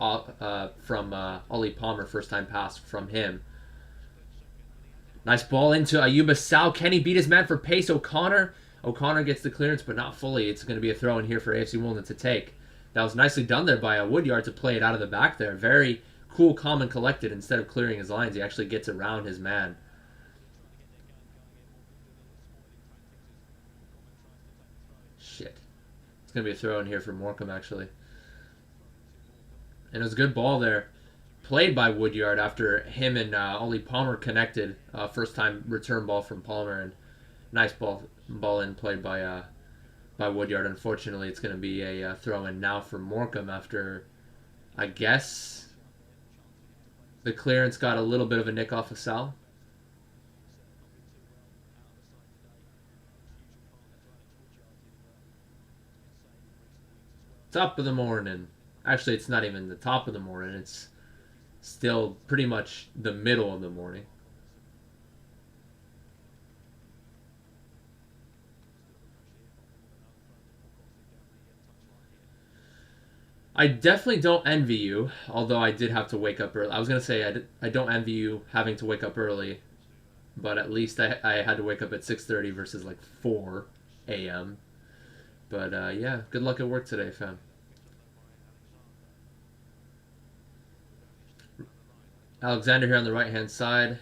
from Ollie Palmer, first time pass from him. Nice ball into Ayuba Sal. Can he beat his man for pace? O'Connor gets the clearance, but not fully. It's going to be a throw in here for AFC Wimbledon to take. That was nicely done there by Woodyard to play it out of the back there. Very cool, calm, and collected. Instead of clearing his lines, he actually gets around his man. Shit. It's going to be a throw in here for Morecambe, actually. And it was a good ball there. Played by Woodyard after him and Ollie Palmer connected. First time return ball from Palmer. And nice ball in played by Woodyard. Unfortunately, it's going to be a throw in now for Morecambe after, I guess, the clearance got a little bit of a nick off of Sal. Top of the morning. Actually, it's not even the top of the morning. It's still pretty much the middle of the morning. I definitely don't envy you, although I did have to wake up early. I was going to say I don't envy you having to wake up early, but at least I had to wake up at 6:30 versus like 4 a.m. But yeah, good luck at work today, fam. Alexander here on the right-hand side.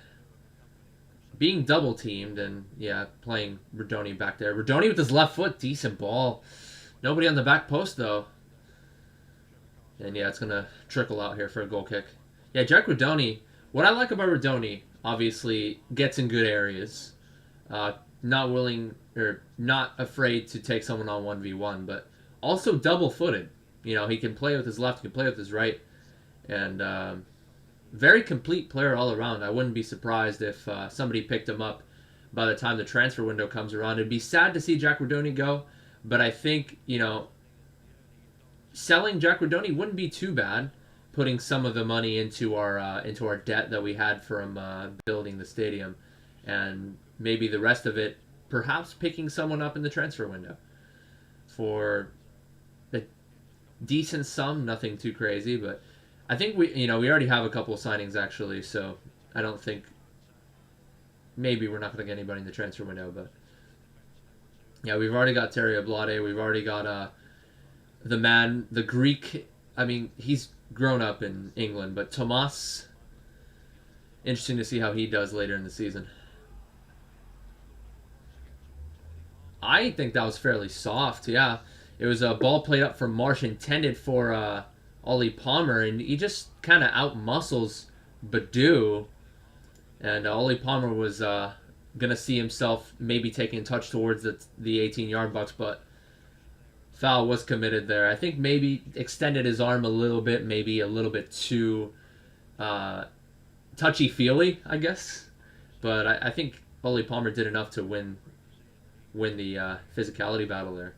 Being double-teamed and, yeah, playing Rodoni back there. Rodoni with his left foot. Decent ball. Nobody on the back post, though. And, yeah, it's going to trickle out here for a goal kick. Yeah, Jack Rodoni. What I like about Rodoni, obviously, gets in good areas. Not willing or not afraid to take someone on 1v1, but also double-footed. You know, he can play with his left, he can play with his right. And very complete player all around. I wouldn't be surprised if somebody picked him up by the time the transfer window comes around. It'd be sad to see Jack Rodoni go, but I think, you know, selling Jack Rodoni wouldn't be too bad, putting some of the money into our debt that we had from building the stadium, and maybe the rest of it, perhaps picking someone up in the transfer window for a decent sum, nothing too crazy, but I think we already have a couple of signings actually, so I don't think maybe we're not going to get anybody in the transfer window, but yeah, we've already got Terry Ablade, we've already got the man, the Greek, I mean, he's grown up in England, but Tomas, interesting to see how he does later in the season. I think that was fairly soft, yeah. It was a ball played up from Marsh intended for Ollie Palmer, and he just kind of out-muscles Badu. And Ollie Palmer was going to see himself maybe taking a touch towards the 18-yard box, but foul was committed there. I think maybe extended his arm a little bit, maybe a little bit too touchy-feely, I guess. But I think Ollie Palmer did enough to win the physicality battle there.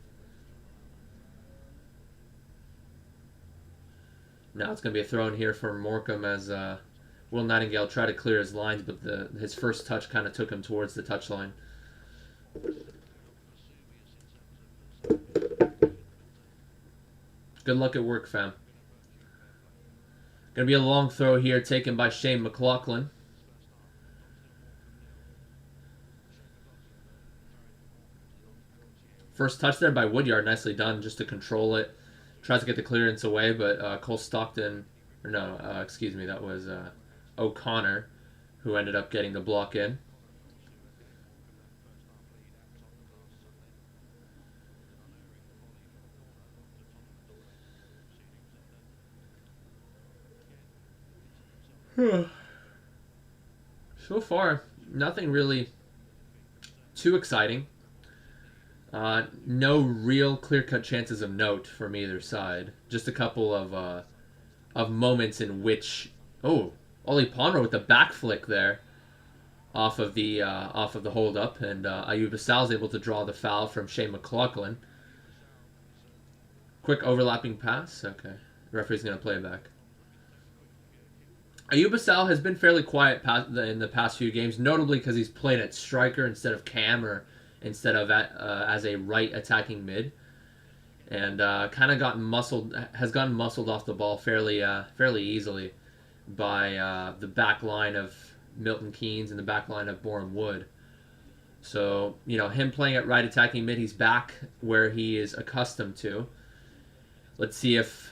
Now it's going to be a throw in here for Morecambe as Will Nightingale tried to clear his lines, but his first touch kind of took him towards the touchline. Good luck at work, fam. Going to be a long throw here taken by Shane McLaughlin. First touch there by Woodyard, nicely done just to control it. Tries to get the clearance away, but Cole Stockton, or no, excuse me, that was O'Connor, who ended up getting the block in. So far, nothing really too exciting. No real clear-cut chances of note from either side. Just a couple of moments in which, Ollie Palmer with the back flick there off of the hold-up, and Ayuba Sal's able to draw the foul from Shane McLaughlin. Quick overlapping pass. Okay, the referee's gonna play it back. Ayuba Sal has been fairly quiet in the past few games, notably because he's played at striker instead of cam or instead of as a right attacking mid, and kind of has gotten muscled off the ball fairly easily by the back line of Milton Keynes and the back line of Boreham Wood. So, him playing at right attacking mid, he's back where he is accustomed to. Let's see if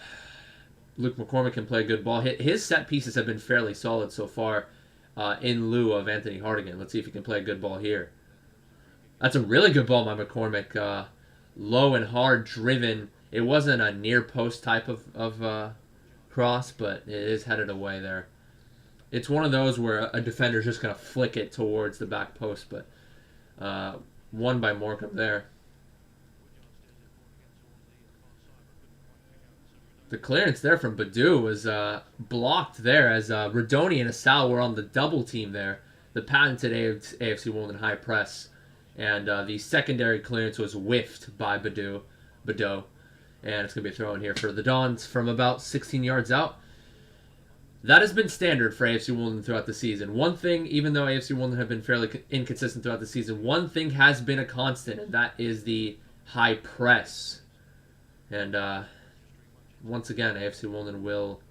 Luke McCormick can play a good ball. His set pieces have been fairly solid so far in lieu of Anthony Hardigan. Let's see if he can play a good ball here. That's a really good ball by McCormick. Low and hard driven. It wasn't a near post type of cross, but it is headed away there. It's one of those where a defender's just going to flick it towards the back post, but won by Morecambe there. The clearance there from Badu was blocked there as Radoni and Asal were on the double team there. The patented AFC Wimbledon high press. And the secondary clearance was whiffed by Badu. And it's going to be a throw in here for the Dons from about 16 yards out. That has been standard for AFC Wimbledon throughout the season. One thing, even though AFC Wimbledon have been fairly inconsistent throughout the season, one thing has been a constant, and that is the high press. And once again, AFC Wimbledon will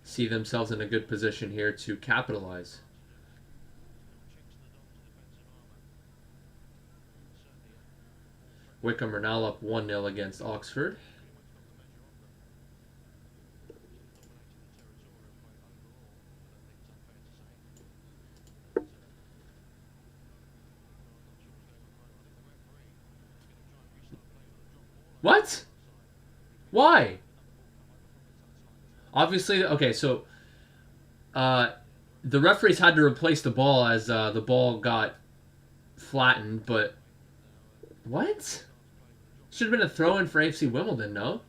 see themselves in a good position here to capitalize. Wickham are now up 1-0 against Oxford. What? Why? Obviously, okay, so the referees had to replace the ball as the ball got flattened, but what? Should have been a throw-in for AFC Wimbledon, no?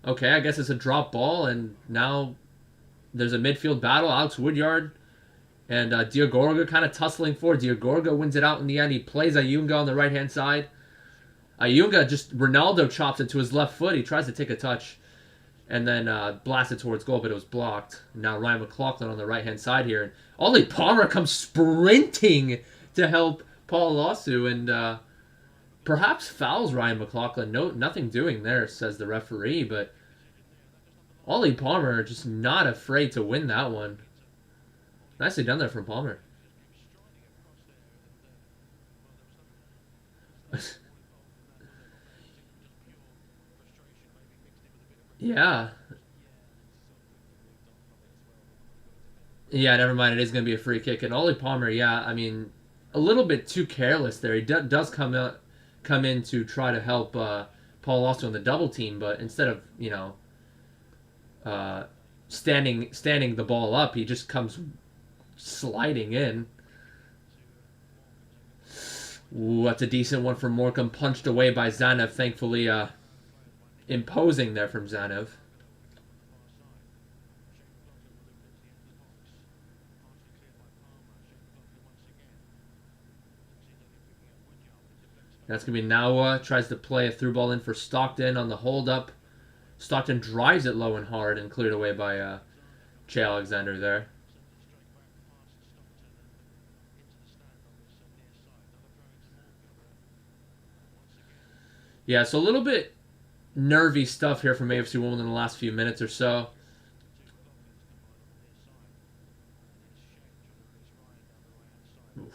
Okay, I guess it's a drop ball, and now there's a midfield battle. Alex Woodyard and Diogorga kind of tussling forward. Diogorga wins it out in the end. He plays Ayunga on the right-hand side. Ayunga just Ronaldo chops it to his left foot. He tries to take a touch and then blasts it towards goal, but it was blocked. Now Ryan McLaughlin on the right-hand side here. And Ollie Palmer comes sprinting to help Paul Lawsu and perhaps fouls Ryan McLaughlin. Nothing doing there, says the referee, but Ollie Palmer just not afraid to win that one. Nicely done there from Palmer. Yeah. Yeah, never mind. It is going to be a free kick. And Ollie Palmer, yeah, I mean, a little bit too careless there. He does come in to try to help Paul Lawson on the double team, but instead of standing the ball up, he just comes sliding in. Ooh, that's a decent one from Morecambe, punched away by Zanev. Thankfully, imposing there from Zanev. That's going to be Nawa. Tries to play a through ball in for Stockton on the hold-up. Stockton drives it low and hard and cleared away by Che Alexander there. Yeah, so a little bit nervy stuff here from AFC Wimbledon in the last few minutes or so. Oof.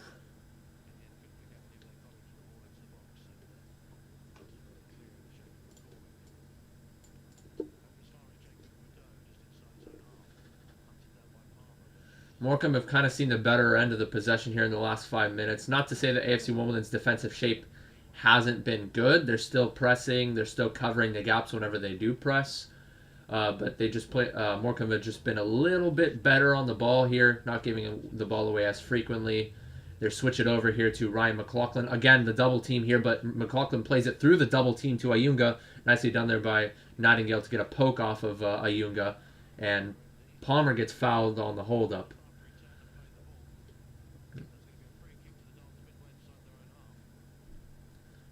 Morecambe have kind of seen the better end of the possession here in the last 5 minutes. Not to say that AFC Wimbledon's defensive shape hasn't been good. They're still pressing. They're still covering the gaps whenever they do press. But they just play. Morecambe have just been a little bit better on the ball here, not giving the ball away as frequently. They switch it over here to Ryan McLaughlin. Again, the double team here, but McLaughlin plays it through the double team to Ayunga. Nicely done there by Nightingale to get a poke off of Ayunga. And Palmer gets fouled on the hold-up.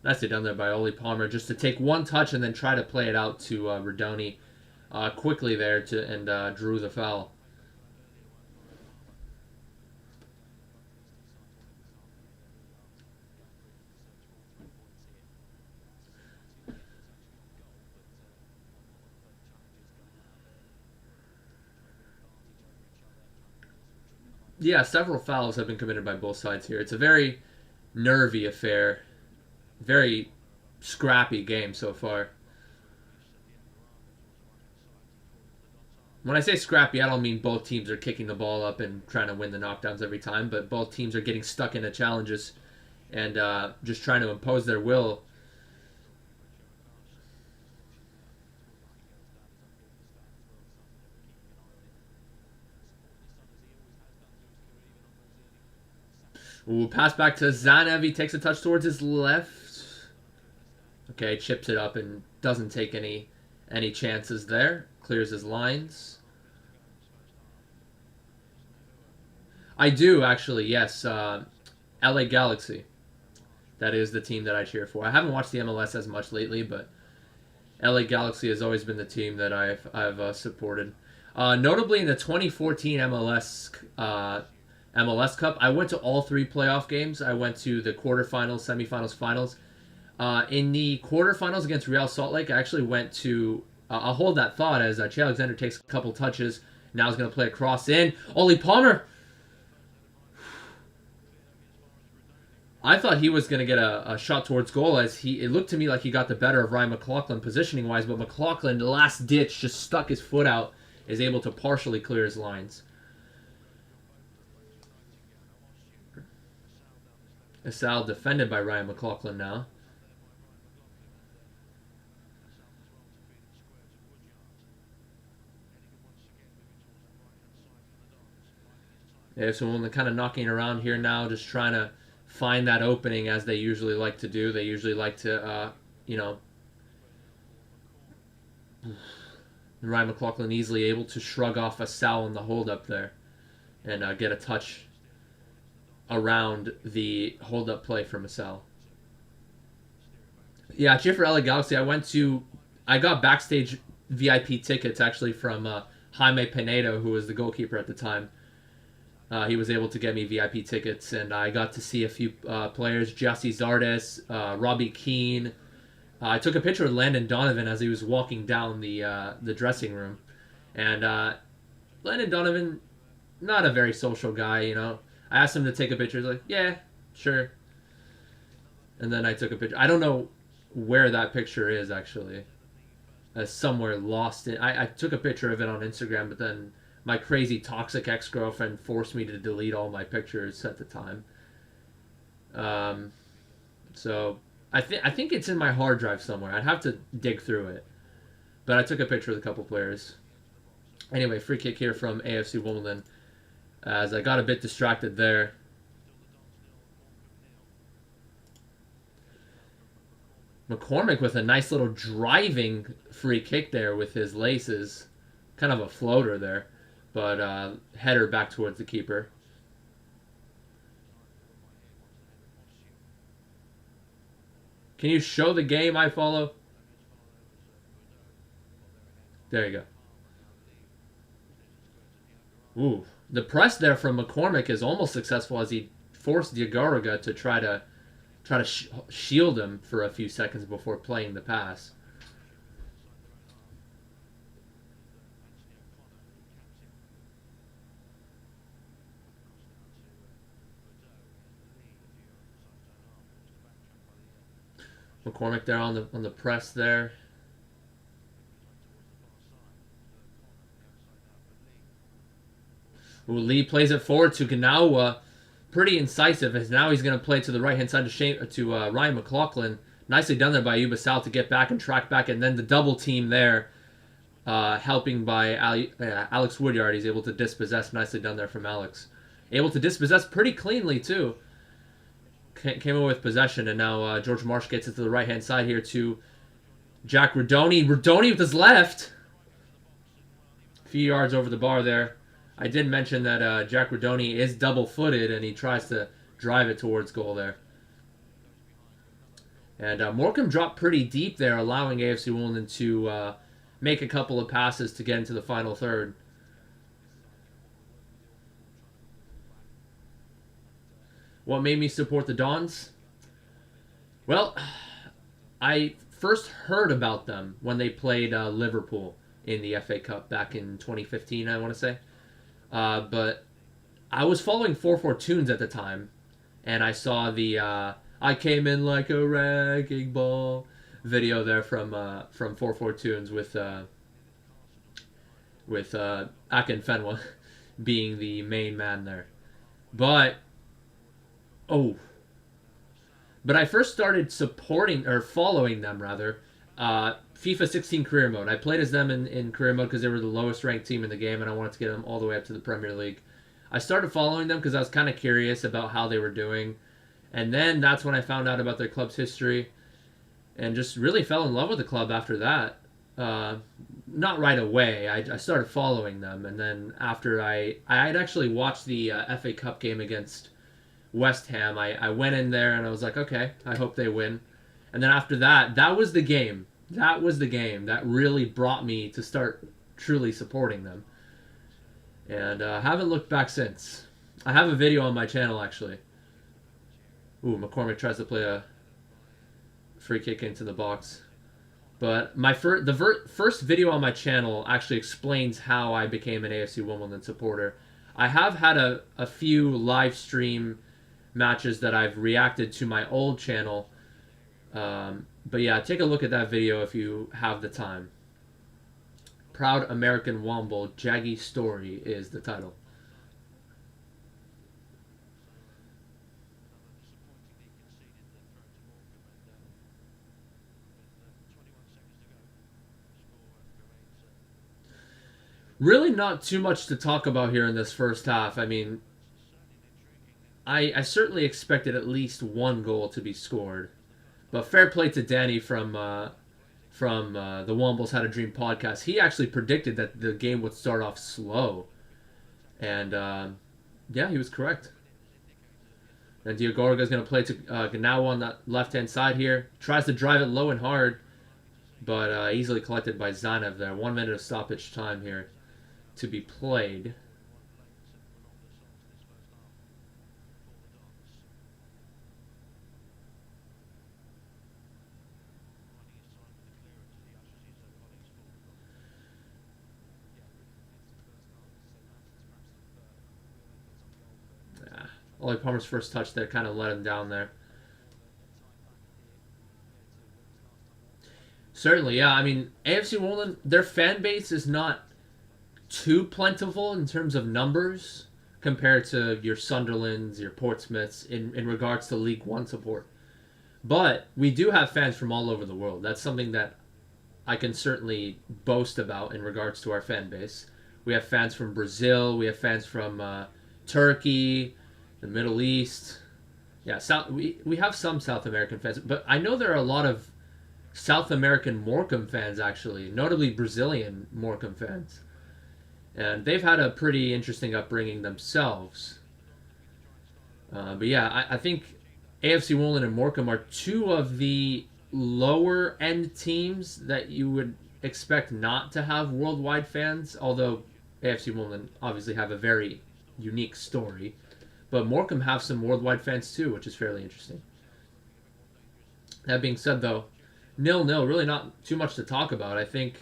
Nicely done there by Oli Palmer, just to take one touch and then try to play it out to Redoni quickly there and drew the foul. Yeah, several fouls have been committed by both sides here. It's a very nervy affair. Very scrappy game so far. When I say scrappy, I don't mean both teams are kicking the ball up and trying to win the knockdowns every time, but both teams are getting stuck into challenges and just trying to impose their will. Ooh, pass back to Zanev. He takes a touch towards his left. Okay, chips it up and doesn't take any chances there. Clears his lines. I do, actually, yes. LA Galaxy. That is the team that I cheer for. I haven't watched the MLS as much lately, but LA Galaxy has always been the team that I've supported. Notably in the 2014 MLS Cup, I went to all 3 playoff games. I went to the quarterfinals, semifinals, finals. In the quarterfinals against Real Salt Lake, I actually went to... I'll hold that thought as Che Alexander takes a couple touches. Now he's going to play a cross in. Oli Palmer! I thought he was going to get a shot towards goal as it looked to me like he got the better of Ryan McLaughlin positioning-wise, but McLaughlin, last ditch, just stuck his foot out, is able to partially clear his lines. Asal defended by Ryan McLaughlin now. Yeah, so we're kind of knocking around here now, just trying to find that opening as they usually like to do. They usually like to, Ryan McLaughlin easily able to shrug off Asal on the hold-up there and get a touch around the hold-up play from Asal. Yeah, I cheer for LA Galaxy. I got backstage VIP tickets actually from Jaime Pinedo, who was the goalkeeper at the time. He was able to get me VIP tickets, and I got to see a few players, Jesse Zardes, Robbie Keane. I took a picture of Landon Donovan as he was walking down the dressing room. And Landon Donovan, not a very social guy, you know. I asked him to take a picture. He's like, yeah, sure. And then I took a picture. I don't know where that picture is, actually. Somewhere lost in... I took a picture of it on Instagram, but then my crazy toxic ex-girlfriend forced me to delete all my pictures at the time. So I think it's in my hard drive somewhere. I'd have to dig through it. But I took a picture with a couple players. Anyway, free kick here from AFC Wimbledon, as I got a bit distracted there. McCormick with a nice little driving free kick there with his laces. Kind of a floater there, but header back towards the keeper. Can you show the game I follow? There you go. Ooh, the press there from McCormick is almost successful as he forced Diagorga to try to shield him for a few seconds before playing the pass. McCormick there on the press there. Ooh, Lee plays it forward to Ganawa. Pretty incisive, as now he's going to play to the right-hand side to Ryan McLaughlin. Nicely done there by Yuba Sal to get back and track back, and then the double team there, helping by Alex Woodyard. He's able to dispossess. Nicely done there from Alex. Able to dispossess pretty cleanly, too. Came away with possession, and now George Marsh gets it to the right-hand side here to Jack Rodoni. Rodoni with his left. A few yards over the bar there. I did mention that Jack Rodoni is double-footed, and he tries to drive it towards goal there. And Morecambe dropped pretty deep there, allowing AFC Wimbledon to make a couple of passes to get into the final third. What made me support the Dons? Well, I first heard about them when they played Liverpool in the FA Cup back in 2015, I want to say. But I was following 4-4 Tunes at the time, and I saw the I came in like a wrecking ball video there from 4-4 Tunes with Akin Fenwa being the main man there. But I first started supporting, or following them rather, FIFA 16 career mode. I played as them in career mode because they were the lowest ranked team in the game, and I wanted to get them all the way up to the Premier League. I started following them because I was kind of curious about how they were doing, and then that's when I found out about their club's history, and just really fell in love with the club after that. Not right away. I started following them, and then after I had actually watched the FA Cup game against West Ham. I went in there and I was like, okay, I hope they win. And then after that, that was the game. That was the game that really brought me to start truly supporting them. And haven't looked back since. I have a video on my channel, actually. Ooh, McCormick tries to play a free kick into the box. But my first video on my channel actually explains how I became an AFC Wimbledon supporter. I have had a few live stream matches that I've reacted to my old channel. But yeah, take a look at that video if you have the time. Proud American Womble, Jaggy Story is the title. Really not too much to talk about here in this first half. I mean, I certainly expected at least one goal to be scored. But fair play to Danny from the Wombles Had a Dream podcast. He actually predicted that the game would start off slow. And, yeah, he was correct. And Diagorga is going to play to Ganawa on that left-hand side here. Tries to drive it low and hard, but easily collected by Zanev there. 1 minute of stoppage time here to be played. Ollie Palmer's first touch there kind of let him down there. Certainly, yeah. I mean, AFC Wimbledon, their fan base is not too plentiful in terms of numbers compared to your Sunderlands, your Portsmouths in regards to League One support. But we do have fans from all over the world. That's something that I can certainly boast about in regards to our fan base. We have fans from Brazil. We have fans from Turkey, the Middle East. Yeah, we have some South American fans. But I know there are a lot of South American Morecambe fans, actually, notably Brazilian Morecambe fans. And they've had a pretty interesting upbringing themselves. But yeah, I think AFC Wimbledon and Morecambe are two of the lower end teams that you would expect not to have worldwide fans, although AFC Wimbledon obviously have a very unique story. But Morecambe have some worldwide fans too, which is fairly interesting. That being said, though, 0-0, really not too much to talk about. I think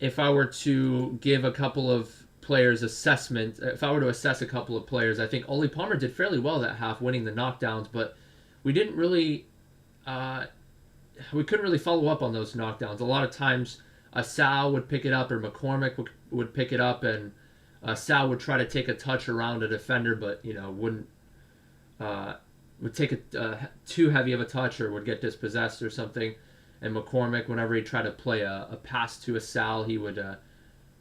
if I were to give a couple of players assessment, if I were to assess a couple of players, I think Oli Palmer did fairly well that half, winning the knockdowns, but we didn't really, we couldn't really follow up on those knockdowns. A lot of times, Sal would pick it up, or McCormick would pick it up, and Sal would try to take a touch around a defender, but wouldn't, would take a too heavy of a touch, or would get dispossessed or something. And McCormick, whenever he tried to play a pass to a Sal, he would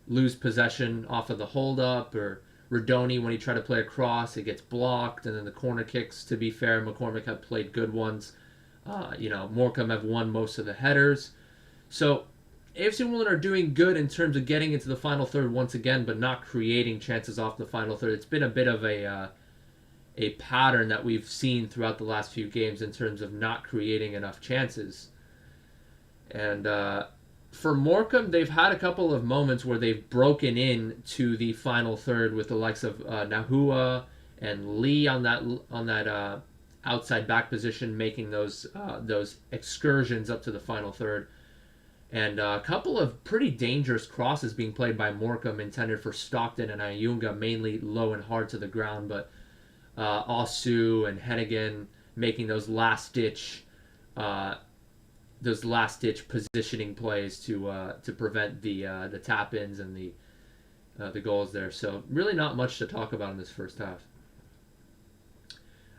lose possession off of the hold-up, or Rodoni, when he tried to play a cross, it gets blocked, and then the corner kicks, to be fair, McCormick had played good ones. Morecambe have won most of the headers. So AFC Wimbledon are doing good in terms of getting into the final third once again, but not creating chances off the final third. It's been a bit of a pattern that we've seen throughout the last few games in terms of not creating enough chances. And for Morecambe, they've had a couple of moments where they've broken in to the final third with the likes of Nahua and Lee on that outside back position, making those excursions up to the final third. And a couple of pretty dangerous crosses being played by Morecambe, intended for Stockton and Ayunga, mainly low and hard to the ground, but Osu and Hennigan making those last ditch positioning plays to prevent the tap-ins and the goals there. So really not much to talk about in this first half.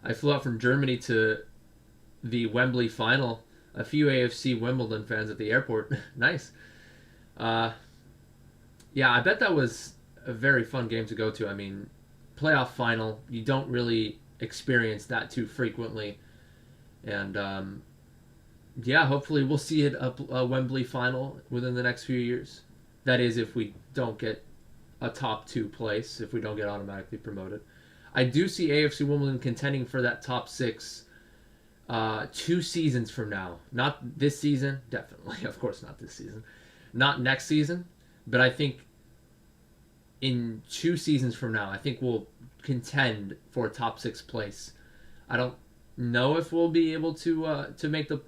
I flew out from Germany to the Wembley final. A few AFC Wimbledon fans at the airport. Nice. Yeah, I bet that was a very fun game to go to. I mean, playoff final, you don't really experience that too frequently. And yeah, hopefully we'll see it a Wembley final within the next few years. That is, if we don't get a top 2 place, if we don't get automatically promoted. I do see AFC Wimbledon contending for that top 6 2 seasons from now. Not this season, definitely. Of course not this season. Not next season, but I think in 2 seasons from now, I think we'll contend for a top 6 place. I don't know if we'll be able to make the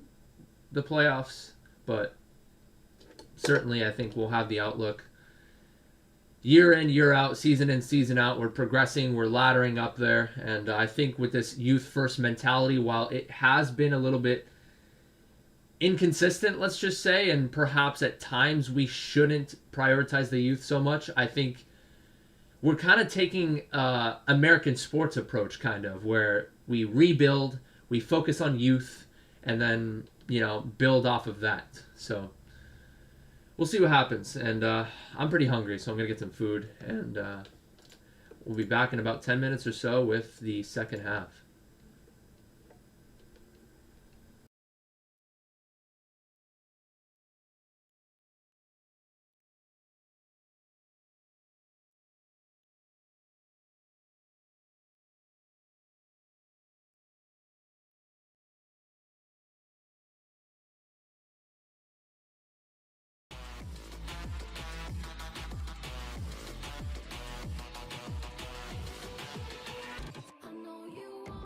playoffs, but certainly I think we'll have the outlook. Year in, year out, season in, season out, we're progressing, we're laddering up there, and I think with this youth-first mentality, while it has been a little bit inconsistent, let's just say, and perhaps at times we shouldn't prioritize the youth so much, I think we're kind of taking American sports approach, kind of, where we rebuild, we focus on youth, and then, build off of that. So we'll see what happens, and I'm pretty hungry, so I'm going to get some food, and we'll be back in about 10 minutes or so with the second half. I know you want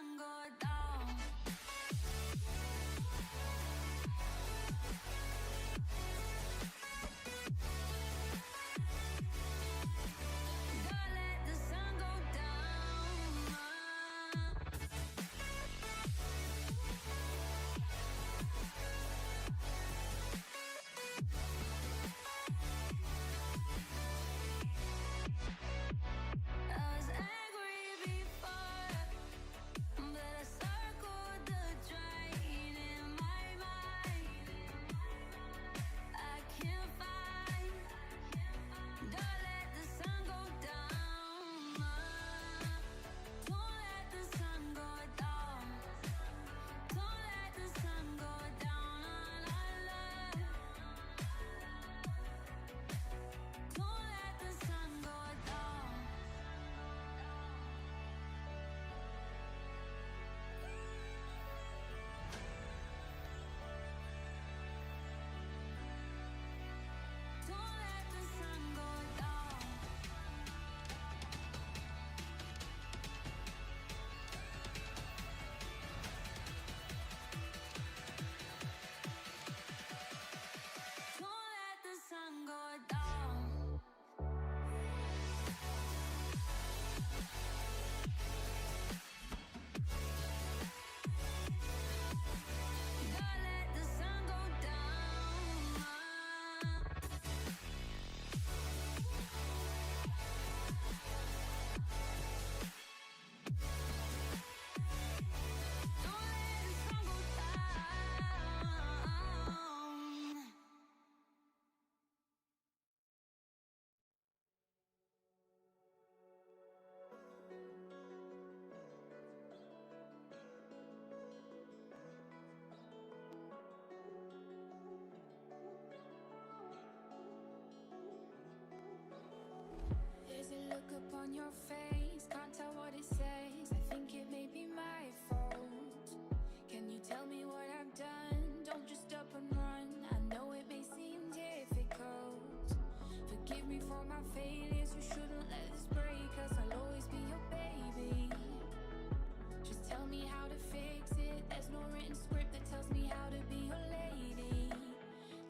sun go down. Don't let the sun go down. I was angry before, but I circled the drain in my mind. I can't find. Don't let the sun go down. Don't let the sun go down. Don't let the sun go down. Don't let the sun go down. Don't let the sun go down. Don't let the sun go down. Don't let the sun go down. Don't let the sun go down. There's a look upon your face, can't tell what it says. I think it may be my fault. Can you tell me what I've done? Don't just stop and run. I know it may seem difficult. Forgive me for my failures, you shouldn't let this break us. I'll always be your baby. Just tell me how to fix it. There's no written script that tells me how to be your lady.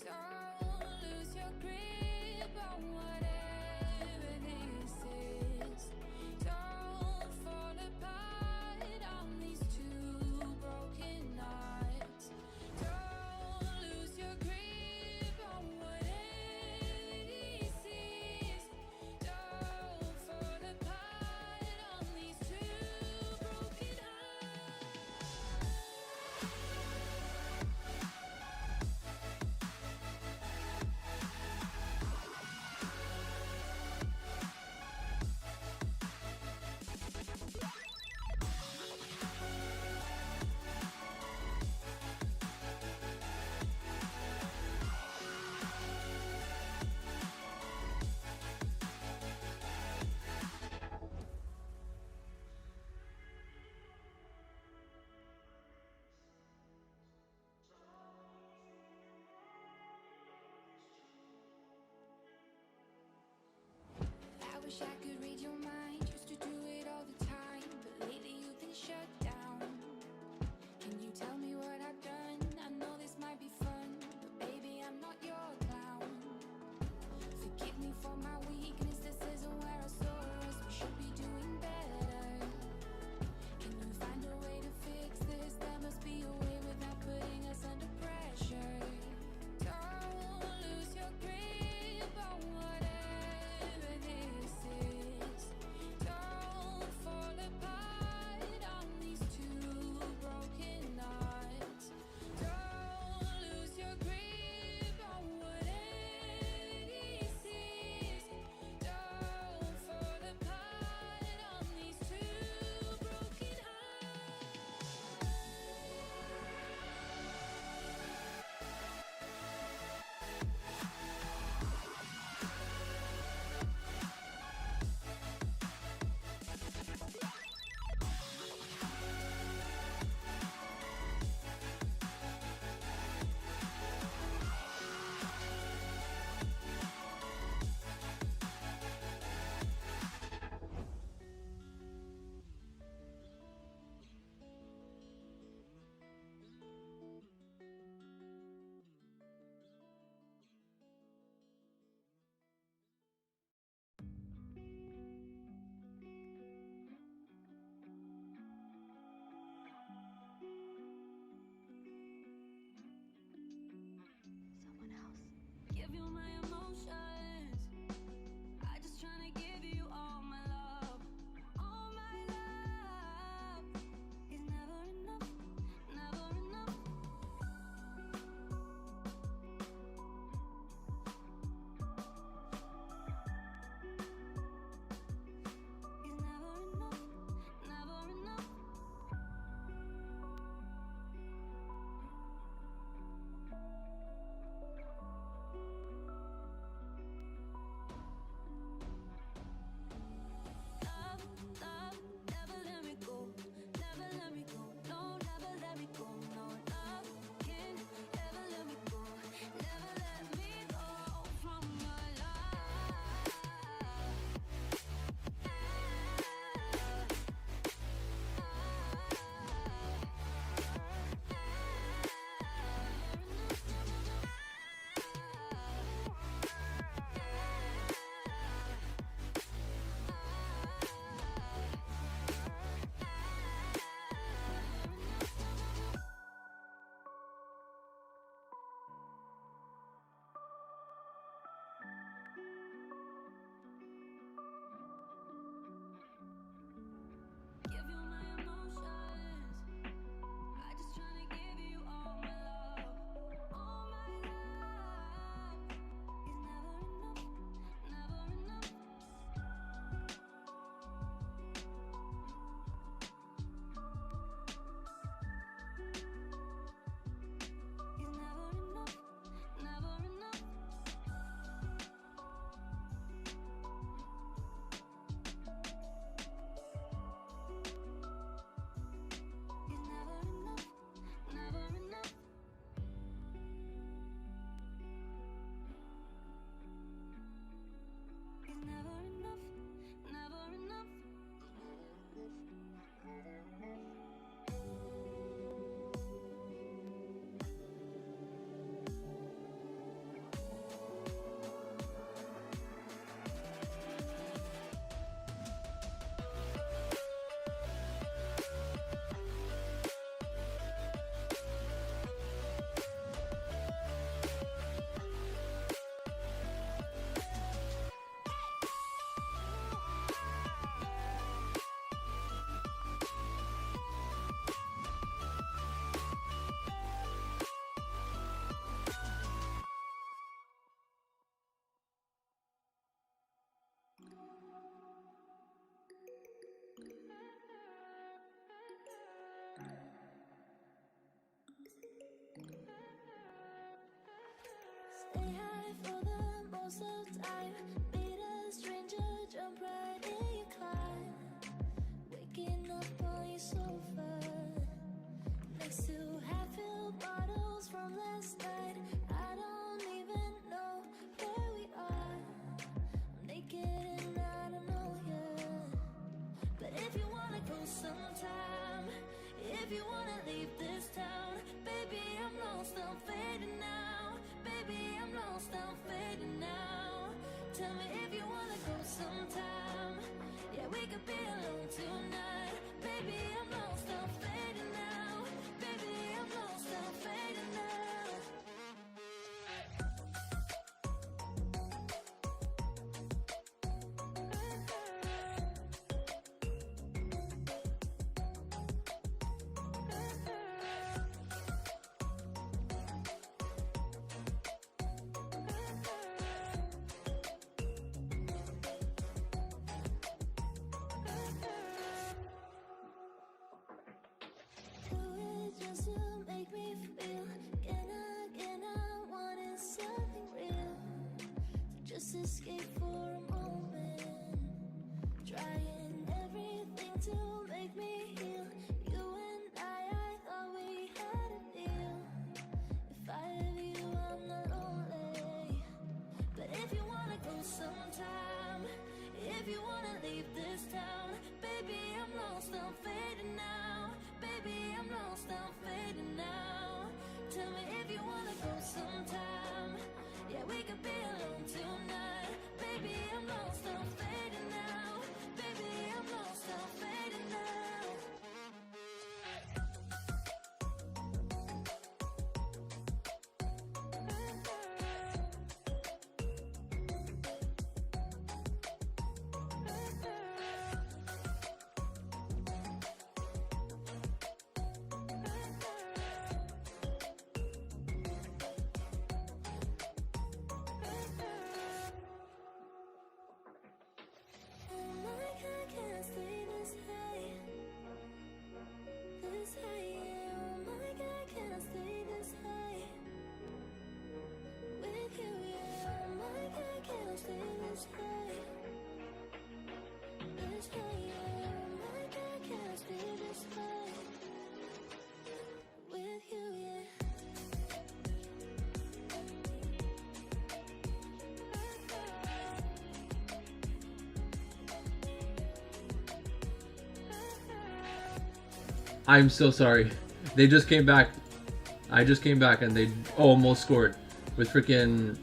Don't lose your grip on whatever this is. Don't fall apart on these two broken hearts. Don't lose your grip on whatever this is. Don't fall apart on these two broken hearts. I wish I could read your mind, used to do it all the time, but lately you've been shut down. Can you tell me what I've done? I know this might be fun, but baby, I'm not your clown. Forgive me for my weakness, this isn't where I saw us. We should be doing better. Can you find a way to fix this? There must be a way without putting us under pressure. Don't lose your grip on whatever this is. Don't fall apart on these two broken hearts. Don't lose your grip on whatever this is. Don't most of time. Meet a stranger, jump right in your climb. Waking up on your sofa, next to half-filled bottles from last night. I don't even know where we are. I'm naked and I don't know ya. But if you wanna go sometime, if you wanna leave this town, baby, I'm lost, I'm fading now. Baby, I'm lost, I'm fading now. Tell me if you wanna go sometime. Yeah, we could be alone tonight. Baby, I'm lost, I'm fading now. Baby, I'm lost, I'm fading now. Do it just to make me feel. Again, I wanted something real. To just escape for a moment. Trying everything to make me heal. You and I thought we had a deal. If I have you, I'm not lonely. But if you wanna go sometime, if you wanna leave this town, baby, I'm lost, I'm fading now. Baby, I'm lost, I'm fading now. Tell me if you wanna go sometime. Yeah, we could be alone tonight. Baby, I'm lost, I'm fading now. Baby, I'm lost, I'm fading now. Oh my God, can't stay this high. This high, yeah. Oh my God, can't stay this high. With you, yeah. Oh my God, can't stay this high. This high, yeah. Oh my God, can't stay this high. With you, yeah. I'm so sorry. They just came back. I just came back and they almost scored with freaking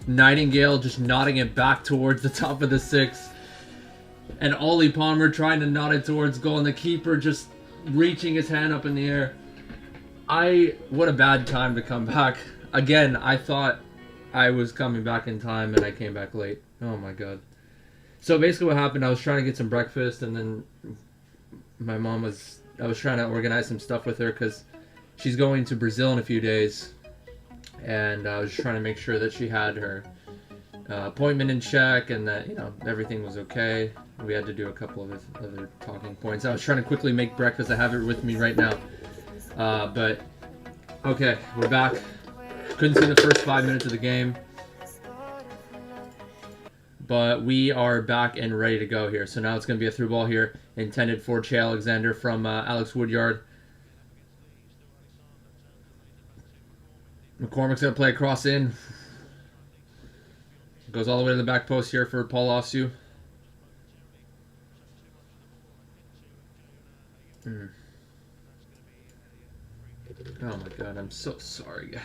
Nightingale just nodding it back towards the top of the six. And Ollie Palmer trying to nod it towards goal and the keeper just reaching his hand up in the air. What a bad time to come back. Again, I thought I was coming back in time and I came back late. Oh my God. So basically what happened, I was trying to get some breakfast and then I was trying to organize some stuff with her because she's going to Brazil in a few days, and I was trying to make sure that she had her appointment in check and that everything was okay. We had to do a couple of other talking points. I was trying to quickly make breakfast. I have it with me right now, but okay, we're back. Couldn't see the first 5 minutes of the game, but we are back and ready to go here. So now it's going to be a through ball here, intended for Che Alexander from Alex Woodyard. McCormick's going to play a cross in. Goes all the way to the back post here for Paul Osu. Oh my God, I'm so sorry, guys.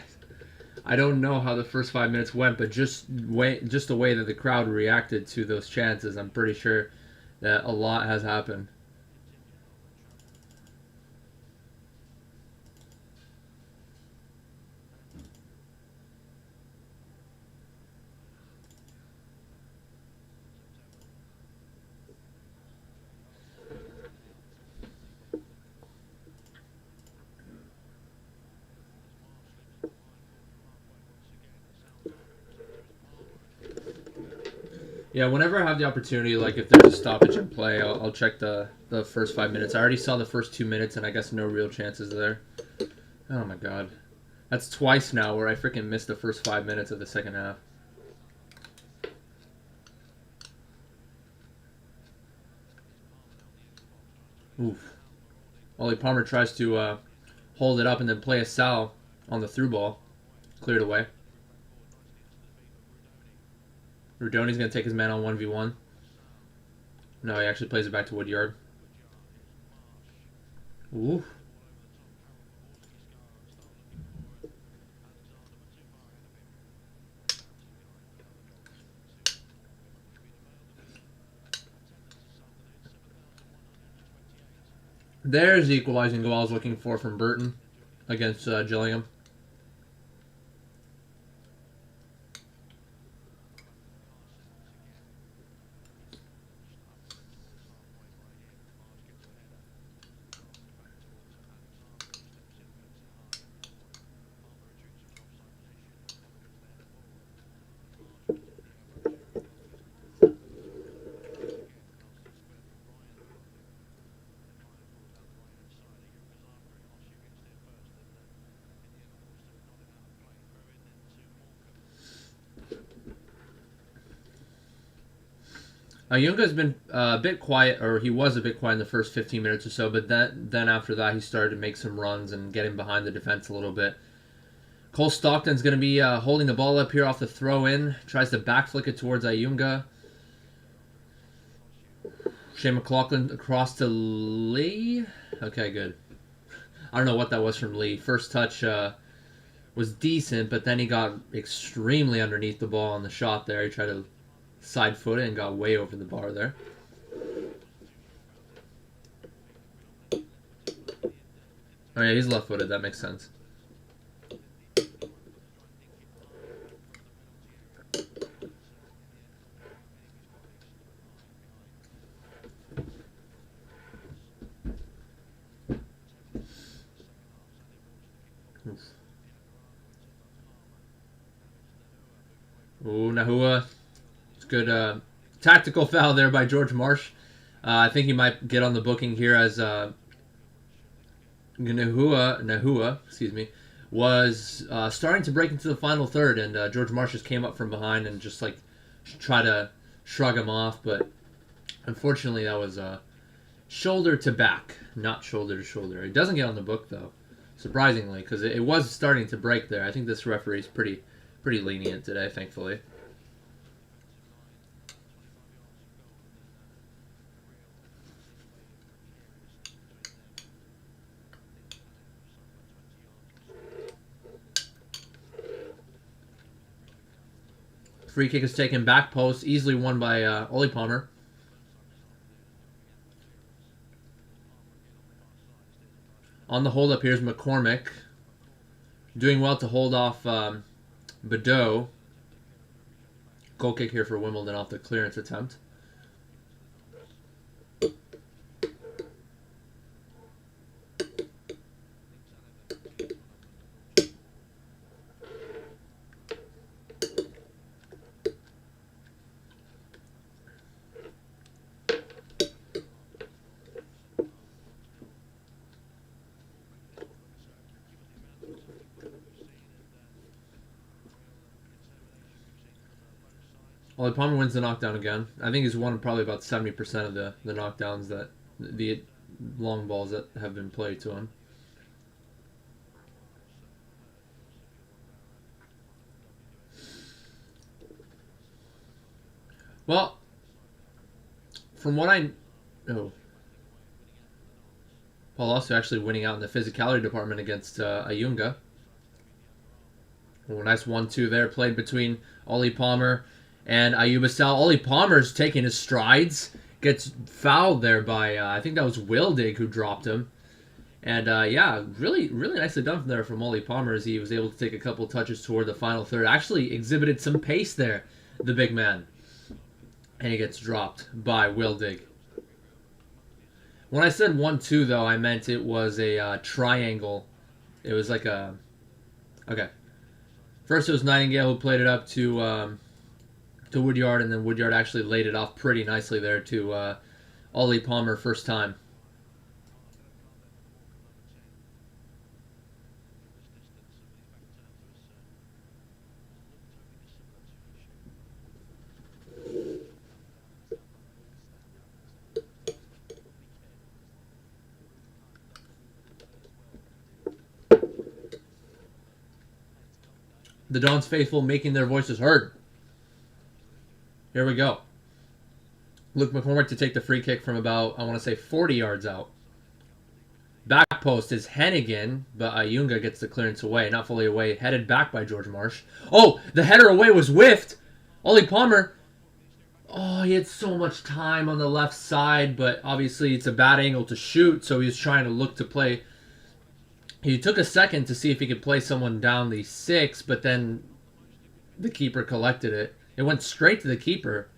I don't know how the first 5 minutes went, but just the way that the crowd reacted to those chances, I'm pretty sure that a lot has happened. Yeah, whenever I have the opportunity, like if there's a stoppage in play, I'll check the first 5 minutes. I already saw the first 2 minutes, and I guess no real chances there. Oh my God. That's twice now where I freaking missed the first 5 minutes of the second half. Oof. Ollie Palmer tries to hold it up and then play a foul on the through ball. Cleared away. Rudoni's going to take his man on 1v1. No, he actually plays it back to Woodyard. Ooh. There's the equalizing goal I was looking for from Burton against Gillingham. Ayunga's been a bit quiet, or he was a bit quiet in the first 15 minutes or so, but then after that he started to make some runs and get in behind the defense a little bit. Cole Stockton's going to be holding the ball up here off the throw-in. Tries to back flick it towards Ayunga. Shea McLaughlin across to Lee. Okay, good. I don't know what that was from Lee. First touch was decent, but then he got extremely underneath the ball on the shot there. He tried to side foot it and got way over the bar there. Oh yeah, he's left footed. That makes sense. Ooh, Nahua. It's good tactical foul there by George Marsh. I think he might get on the booking here as Nahua, excuse me, was starting to break into the final third, and George Marsh just came up from behind and just like try to shrug him off, but unfortunately that was shoulder to back, not shoulder to shoulder. It doesn't get on the book though, surprisingly, because it was starting to break there. I think this referee's pretty lenient today, thankfully. Free kick is taken back post, easily won by Ollie Palmer. On the hold up, here's McCormick. Doing well to hold off Badeau. Goal kick here for Wimbledon off the clearance attempt. Ollie Palmer wins the knockdown again. I think he's won probably about 70% of the knockdowns, that the long balls that have been played to him. Well, from what I know, Paul also actually winning out in the physicality department against Ayunga. Oh, nice 1-2 there, played between Ollie Palmer and Ayuba Sal. Ollie Palmer's taking his strides. Gets fouled there by, I think that was Wildig who dropped him. And yeah, really nicely done there from Ollie Palmer as he was able to take a couple touches toward the final third. Actually exhibited some pace there, the big man. And he gets dropped by Wildig. When I said 1-2 though, I meant it was a triangle. It was like a... Okay. First it was Nightingale who played it up to Woodyard, and then Woodyard actually laid it off pretty nicely there to Ollie Palmer first time. the Dons faithful making their voices heard. Here we go. Luke McCormick to take the free kick from about, I want to say, 40 yards out. Back post is Hennigan, but Ayunga gets the clearance away. Not fully away. Headed back by George Marsh. Oh, the header away was whiffed. Ollie Palmer. Oh, he had so much time on the left side, but obviously it's a bad angle to shoot, so he was trying to look to play. He took a second to see if he could play someone down the 6, but then the keeper collected it. It went straight to the keeper.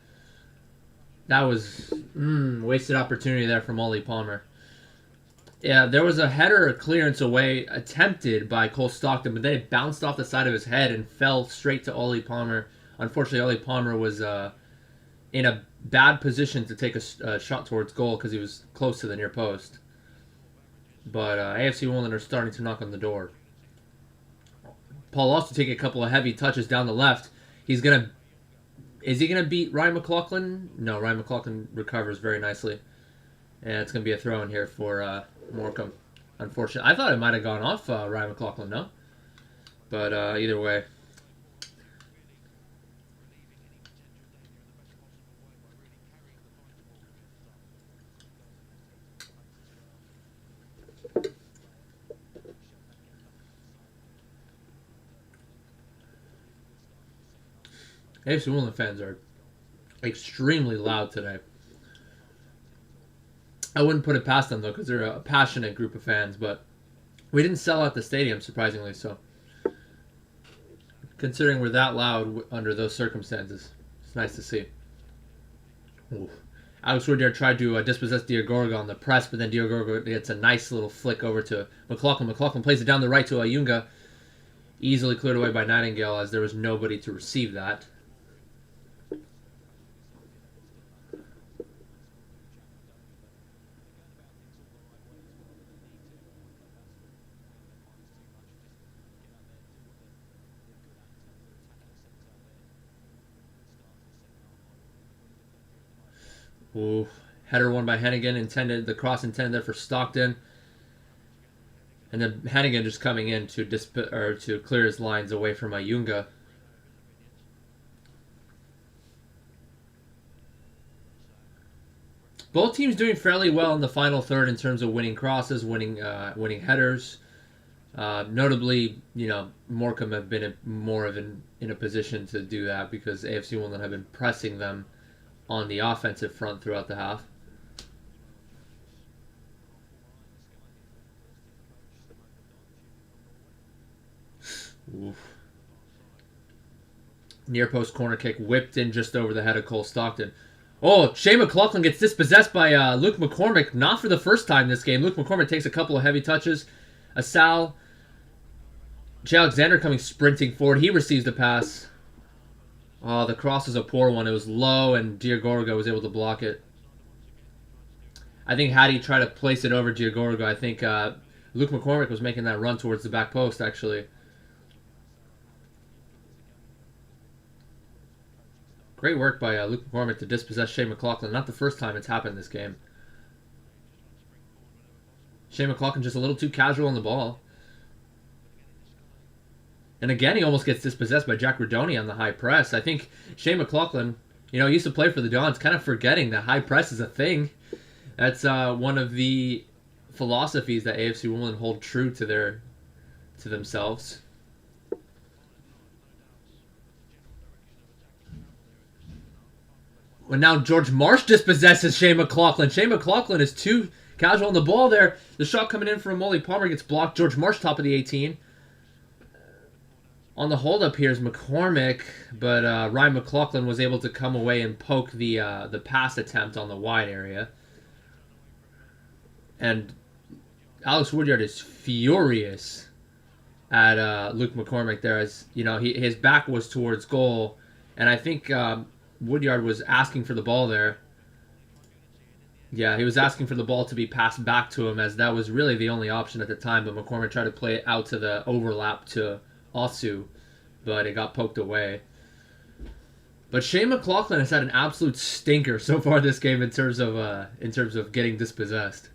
That was wasted opportunity there from Ollie Palmer. Yeah, there was a header clearance away attempted by Cole Stockton, but then it bounced off the side of his head and fell straight to Ollie Palmer. Unfortunately, Ollie Palmer was in a bad position to take a shot towards goal because he was close to the near post. But AFC Wimbledon are starting to knock on the door. Paul also taking a couple of heavy touches down the left. Is he gonna beat Ryan McLaughlin? No, Ryan McLaughlin recovers very nicely. And it's gonna be a throw in here for Morecambe. Unfortunately, I thought it might have gone off Ryan McLaughlin, no? But either way. AFC Wimbledon fans are extremely loud today. I wouldn't put it past them, though, because they're a passionate group of fans, but we didn't sell out the stadium, surprisingly, so considering we're that loud under those circumstances, it's nice to see. Ooh. Alex Woodyard tried to dispossess Diagorga on the press, but then Diagorga gets a nice little flick over to McLaughlin. McLaughlin plays it down the right to Ayunga. Easily cleared away by Nightingale as there was nobody to receive that. Ooh, header won by Hennigan. The cross intended there for Stockton. And then Hennigan just coming in to clear his lines away from Ayunga. Both teams doing fairly well in the final third in terms of winning crosses, winning headers. Notably, Morecambe have been in a position to do that because AFC Wimbledon have been pressing them on the offensive front throughout the half. Oof. Near post corner kick whipped in just over the head of Cole Stockton. Oh, Shane McLaughlin gets dispossessed by Luke McCormick, not for the first time this game. Luke McCormick takes a couple of heavy touches. Asal. Jay Alexander coming sprinting forward. He receives the pass. Oh, the cross is a poor one. It was low, and Diagorga was able to block it. I think had he tried to place it over Diagorga, I think Luke McCormick was making that run towards the back post, actually. Great work by Luke McCormick to dispossess Shane McLaughlin. Not the first time it's happened this game. Shane McLaughlin just a little too casual on the ball. And again, he almost gets dispossessed by Jack Rodoni on the high press. I think Shane McLaughlin, used to play for the Dons, kind of forgetting that high press is a thing. That's one of the philosophies that AFC Wimbledon hold true to themselves. Well, now George Marsh dispossesses Shane McLaughlin. Shane McLaughlin is too casual on the ball there. The shot coming in from Ollie Palmer gets blocked. George Marsh, top of the 18. On the hold-up here is McCormick, but Ryan McLaughlin was able to come away and poke the pass attempt on the wide area. And Alex Woodyard is furious at Luke McCormick there, as his back was towards goal, and I think Woodyard was asking for the ball there. Yeah, he was asking for the ball to be passed back to him, as that was really the only option at the time. But McCormick tried to play it out to the overlap to Osu, but it got poked away. But Shane McLaughlin has had an absolute stinker so far this game in terms of getting dispossessed.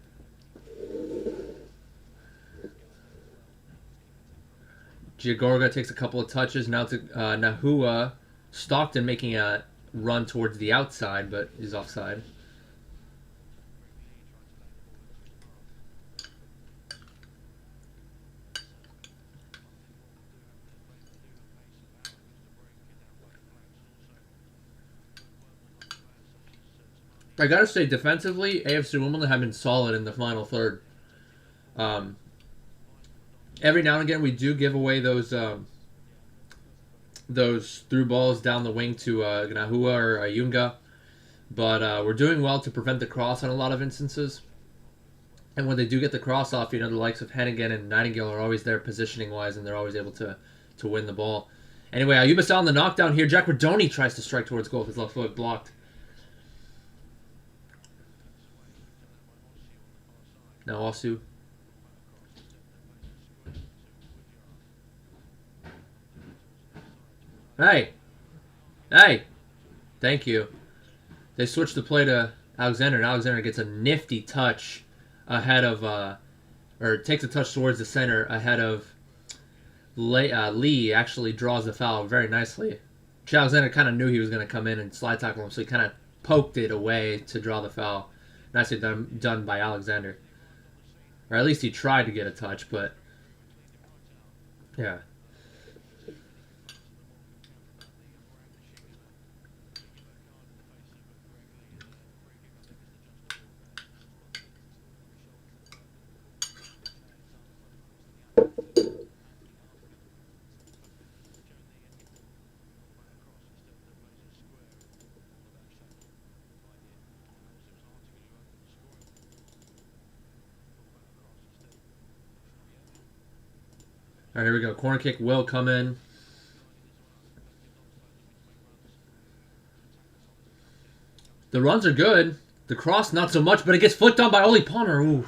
Giagorga takes a couple of touches. Now to Nahua. Stockton making a run towards the outside, but is offside. I gotta say, defensively, AFC Wimbledon have been solid in the final third. Every now and again, we do give away those through balls down the wing to Gnahua or Ayunga, but we're doing well to prevent the cross on a lot of instances. And when they do get the cross off, the likes of Hennigan and Nightingale are always there positioning-wise, and they're always able to win the ball. Anyway, Ayuba on the knockdown here. Jack Rodoni tries to strike towards goal with his left foot blocked. Now Osu. Hey! Hey! Thank you. They switched the play to Alexander, and Alexander gets a nifty touch ahead of, or takes a touch towards the center ahead of Lee. Actually draws the foul very nicely. Alexander kind of knew he was going to come in and slide tackle him, so he kind of poked it away to draw the foul. Nicely done by Alexander. Or at least he tried to get a touch, but yeah. All right, here we go. Corner kick will come in. The runs are good. The cross, not so much, but it gets flicked on by Ollie Palmer. Ooh.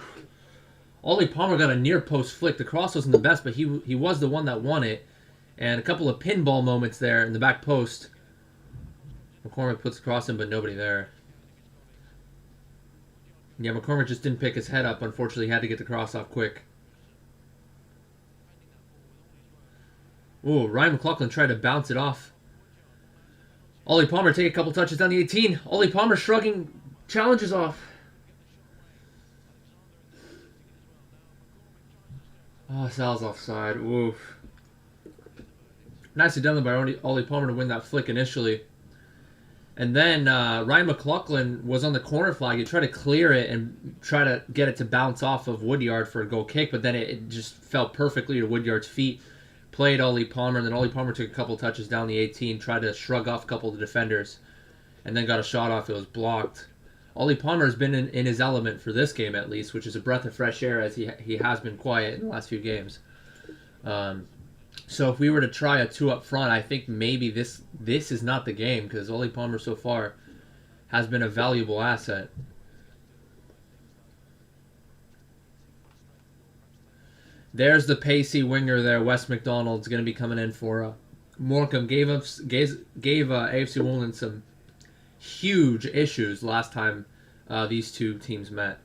Ollie Palmer got a near post flick. The cross wasn't the best, but he was the one that won it. And a couple of pinball moments there in the back post. McCormick puts the cross in, but nobody there. Yeah, McCormick just didn't pick his head up. Unfortunately, he had to get the cross off quick. Ooh, Ryan McLaughlin tried to bounce it off. Ollie Palmer take a couple touches down the 18. Ollie Palmer shrugging, challenges off. Oh, Sal's offside. Oof. Nicely done by Ollie Palmer to win that flick initially. And then Ryan McLaughlin was on the corner flag. He tried to clear it and try to get it to bounce off of Woodyard for a goal kick, but then it just fell perfectly to Woodyard's feet. Played Ollie Palmer, and then Ollie Palmer took a couple touches down the 18, tried to shrug off a couple of the defenders, and then got a shot off. It was blocked. Ollie Palmer has been in his element for this game, at least, which is a breath of fresh air, as he has been quiet in the last few games. So if we were to try a 2 up front, I think maybe this is not the game, because Ollie Palmer so far has been a valuable asset. There's the pacey winger there. Wes McDonald's going to be coming in for Morecambe. Gave AFC Wimbledon some huge issues last time these two teams met.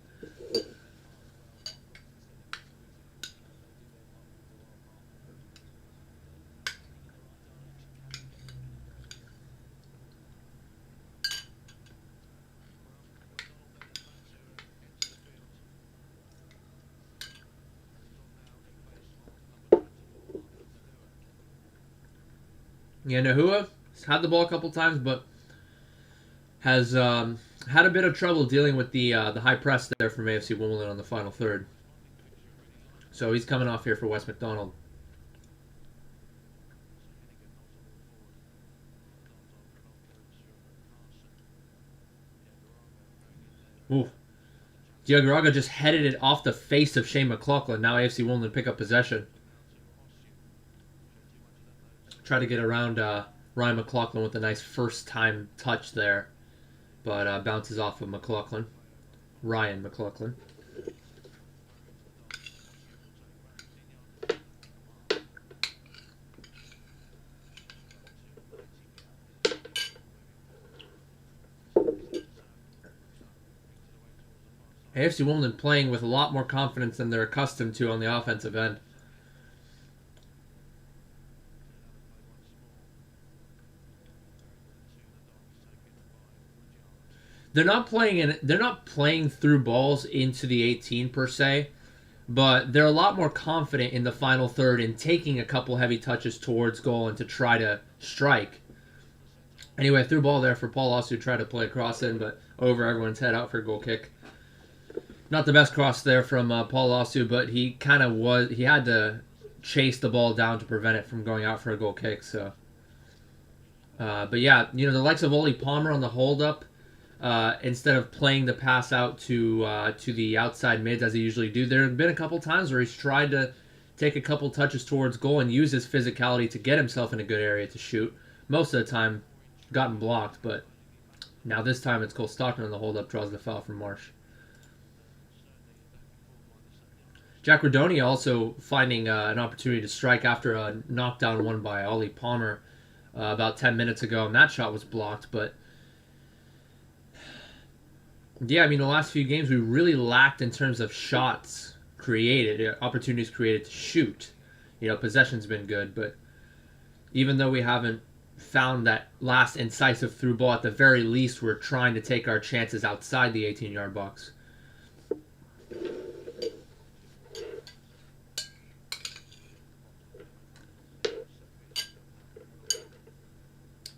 Yeah, Nahua has had the ball a couple times, but has had a bit of trouble dealing with the high press there from AFC Wimbledon on the final third. So he's coming off here for Wes McDonald. Ooh. Diagoraga just headed it off the face of Shane McLaughlin. Now AFC Wimbledon pick up possession. Try to get around Ryan McLaughlin with a nice first-time touch there, but bounces off of McLaughlin. Ryan McLaughlin. AFC Wimbledon playing with a lot more confidence than they're accustomed to on the offensive end. They're not playing through balls into the 18 per se, but they're a lot more confident in the final third in taking a couple heavy touches towards goal and to try to strike. Anyway, through ball there for Paul Ossu, tried to play a cross in, but over everyone's head out for a goal kick. Not the best cross there from Paul Ossu, but he had to chase the ball down to prevent it from going out for a goal kick. So, but yeah, the likes of Oli Palmer on the hold up, instead of playing the pass out to the outside mids as he usually do. There have been a couple times where he's tried to take a couple touches towards goal and use his physicality to get himself in a good area to shoot. Most of the time, gotten blocked, but now this time it's Cole Stockton on the hold up, draws the foul from Marsh. Jack Rodoni also finding an opportunity to strike after a knockdown won by Oli Palmer about 10 minutes ago, and that shot was blocked. But yeah, the last few games we really lacked in terms of shots created, opportunities created to shoot. Possession's been good, but even though we haven't found that last incisive through ball, at the very least we're trying to take our chances outside the 18-yard box.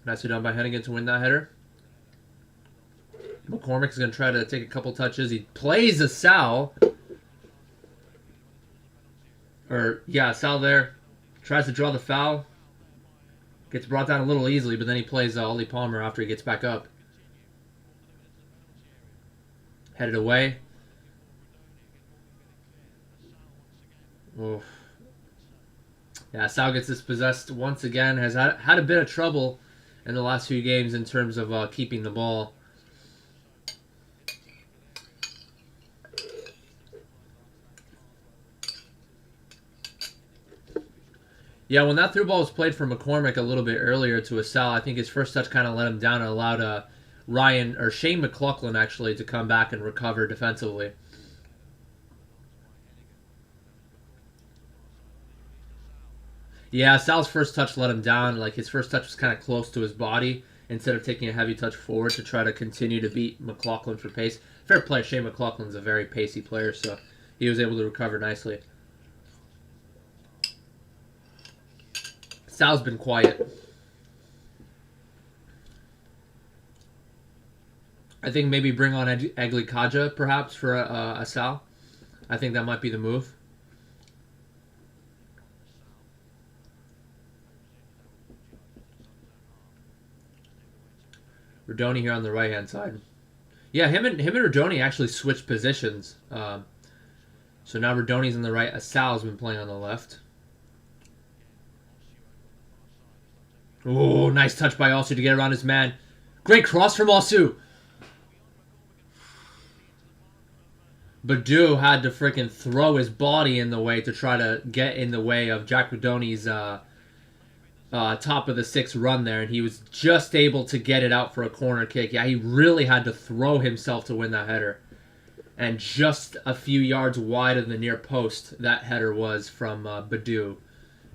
Nicely done by Hennigan to win that header. McCormick is going to try to take a couple touches. He plays a Sal. Sal there. Tries to draw the foul. Gets brought down a little easily, but then he plays Oli Palmer after he gets back up. Headed away. Oof. Yeah, Sal gets dispossessed once again. Has had a bit of trouble in the last few games in terms of keeping the ball. Yeah, when that through ball was played for McCormick a little bit earlier to Asal, I think his first touch kind of let him down and allowed Shane McLaughlin actually to come back and recover defensively. Yeah, Sal's first touch let him down. Like, his first touch was kind of close to his body instead of taking a heavy touch forward to try to continue to beat McLaughlin for pace. Fair play, Shane McLaughlin's a very pacey player, so he was able to recover nicely. Sal's been quiet. I think maybe bring on Egli Kaja perhaps for a Sal. I think that might be the move. Rodoni here on the right hand side. Yeah, him and Rodoni actually switched positions. So now Rodoni's on the right. Asal's been playing on the left. Oh, nice touch by Osu to get around his man. Great cross from Osu. Badu had to freaking throw his body in the way to try to get in the way of Jack Rodoni's top of the sixth run there, and he was just able to get it out for a corner kick. Yeah, he really had to throw himself to win that header. And just a few yards wide of the near post, that header was from Badu.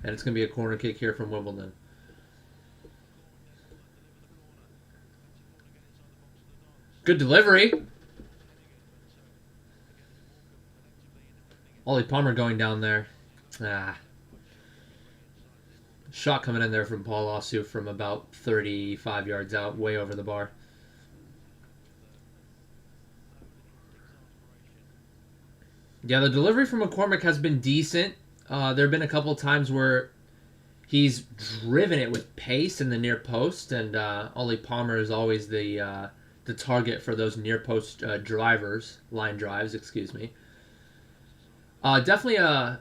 And it's going to be a corner kick here from Wimbledon. Good delivery. Oli Palmer going down there. Shot coming in there from Paul Osu from about 35 yards out, way over the bar. Yeah, the delivery from McCormick has been decent. There have been a couple of times where he's driven it with pace in the near post, and Oli Palmer is always the target for those near post line drives, excuse me. Definitely a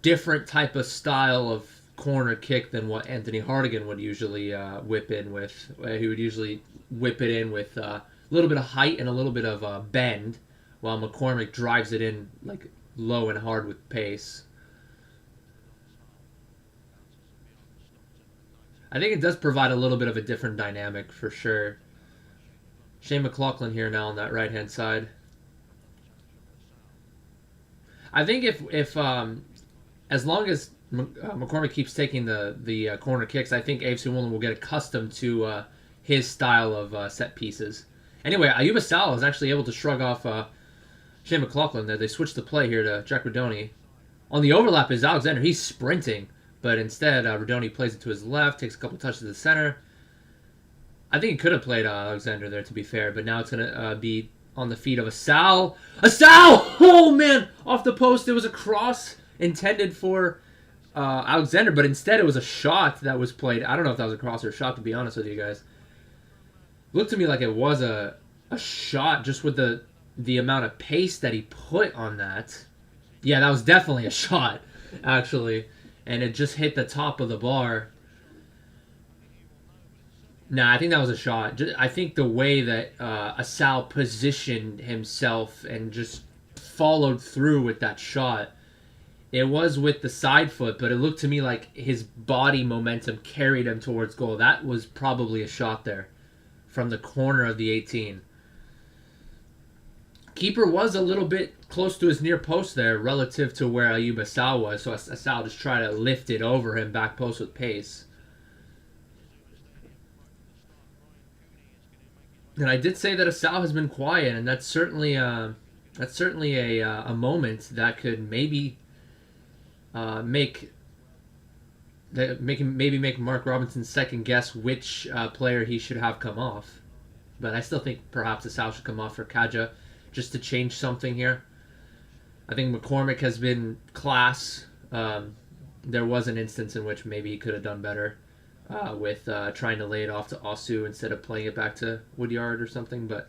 different type of style of corner kick than what Anthony Hartigan would usually whip in with. He would usually whip it in with a little bit of height and a little bit of bend, while McCormick drives it in like low and hard with pace. I think it does provide a little bit of a different dynamic for sure. Shane McLaughlin here now on that right-hand side. I think if as long as McCormick keeps taking the corner kicks, I think AFC Wimbledon will get accustomed to his style of set pieces. Anyway, Ayuba Sal is actually able to shrug off Shane McLaughlin there. They switched the play here to Jack Rodoni. On the overlap is Alexander. He's sprinting, but instead Rodoni plays it to his left, takes a couple touches to the center. I think he could have played Alexander there, to be fair, but now it's going to be on the feet of Asal. Asal! Oh, man! Off the post. It was a cross intended for Alexander, but instead it was a shot that was played. I don't know if that was a cross or a shot, to be honest with you guys. Looked to me like it was a shot just with the amount of pace that he put on that. Yeah, that was definitely a shot, actually. And it just hit the top of the bar. Nah, I think that was a shot. I think the way that Asal positioned himself and just followed through with that shot, it was with the side foot, but it looked to me like his body momentum carried him towards goal. That was probably a shot there from the corner of the 18. Keeper was a little bit close to his near post there relative to where Ayub Asal was, so Asal just tried to lift it over him back post with pace. And I did say that Asal has been quiet, and that's certainly a moment that could maybe make Mark Robinson second guess which player he should have come off. But I still think perhaps Asal should come off for Kaja just to change something here. I think McCormick has been class. There was an instance in which maybe he could have done better with trying to lay it off to Osu instead of playing it back to Woodyard or something. But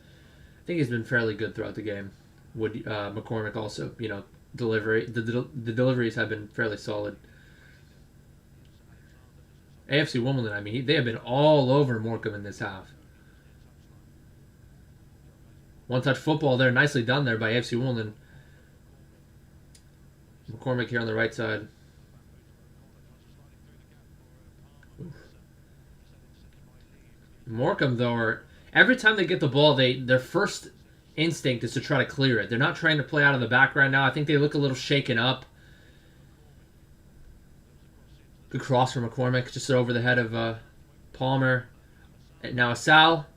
I think he's been fairly good throughout the game. McCormick also, the deliveries have been fairly solid. AFC Wimbledon, I mean, they have been all over Morecambe in this half. One-touch football there, nicely done there by AFC Wimbledon. McCormick here on the right side. Oof. Morecambe, though, every time they get the ball, their first instinct is to try to clear it. They're not trying to play out of the back right now. I think they look a little shaken up. Good cross from McCormick, just over the head of Palmer. And now Asal.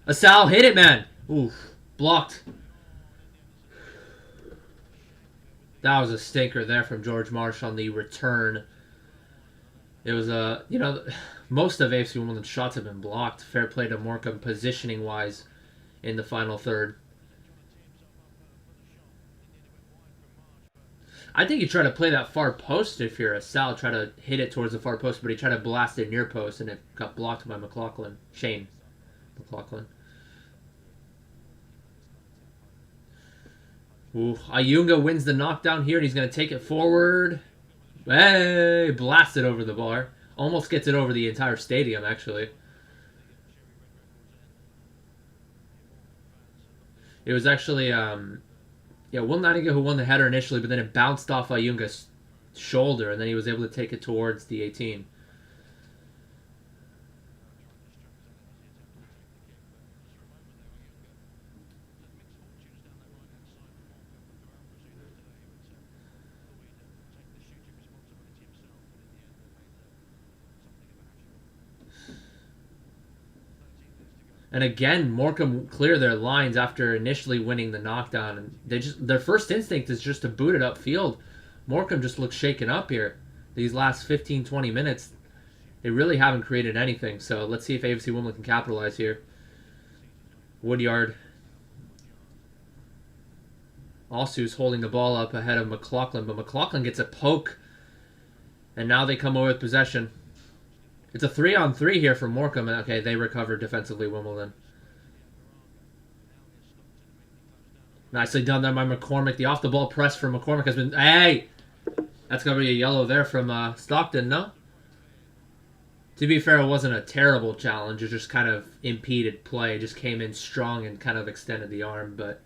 Asal, hit it, man! Oof, blocked. That was a stinker there from George Marsh on the return. It was most of AFC Wimbledon's shots have been blocked. Fair play to Morecambe positioning-wise in the final third. I think you try to play that far post if you're Asal. Try to hit it towards the far post, but he tried to blast it near post, and it got blocked by Shane McLaughlin. Ooh, Ayunga wins the knockdown here, and he's going to take it forward. Hey, blast it over the bar. Almost gets it over the entire stadium, actually. It was actually, Will Nightingale who won the header initially, but then it bounced off Ayunga's shoulder, and then he was able to take it towards the 18. And again, Morecambe clear their lines after initially winning the knockdown. And their first instinct is just to boot it upfield. Morecambe just looks shaken up here. These last 15, 20 minutes, they really haven't created anything. So let's see if AFC Wimbledon can capitalize here. Woodyard. Osu's holding the ball up ahead of McLaughlin, but McLaughlin gets a poke. And now they come away with possession. It's a 3-on-3 here for Morecambe. Okay, they recovered defensively, Wimbledon. Nicely done there by McCormick. The off-the-ball press for McCormick has been... Hey! That's going to be a yellow there from Stockton, no? To be fair, it wasn't a terrible challenge. It just kind of impeded play. It just came in strong and kind of extended the arm. But,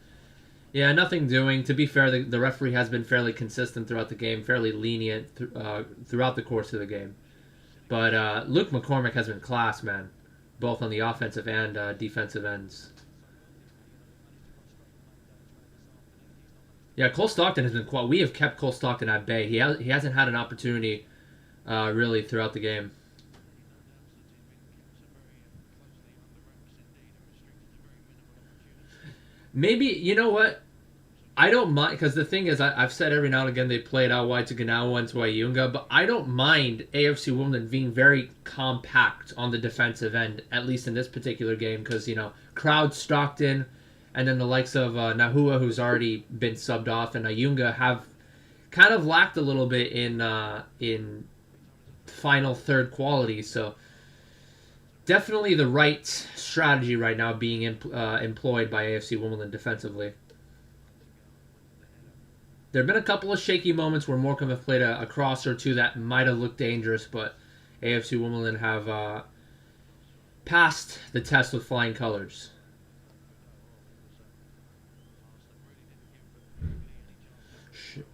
yeah, nothing doing. To be fair, the referee has been fairly consistent throughout the game, fairly lenient throughout the course of the game. But Luke McCormick has been class, man, both on the offensive and defensive ends. Yeah, Cole Stockton has been quite... We have kept Cole Stockton at bay. He hasn't had an opportunity really throughout the game. Maybe, you know what? I don't mind, because the thing is, I've said every now and again they play it out wide to Ganawa and to Ayunga, but I don't mind AFC Wimbledon being very compact on the defensive end, at least in this particular game, because, you know, crowd Stockton, and then the likes of Nahua, who's already been subbed off, and Ayunga have kind of lacked a little bit in final third quality, so definitely the right strategy right now being employed by AFC Wimbledon defensively. There have been a couple of shaky moments where Morecambe have played a cross or two that might have looked dangerous, but AFC Wimbledon have passed the test with flying colors.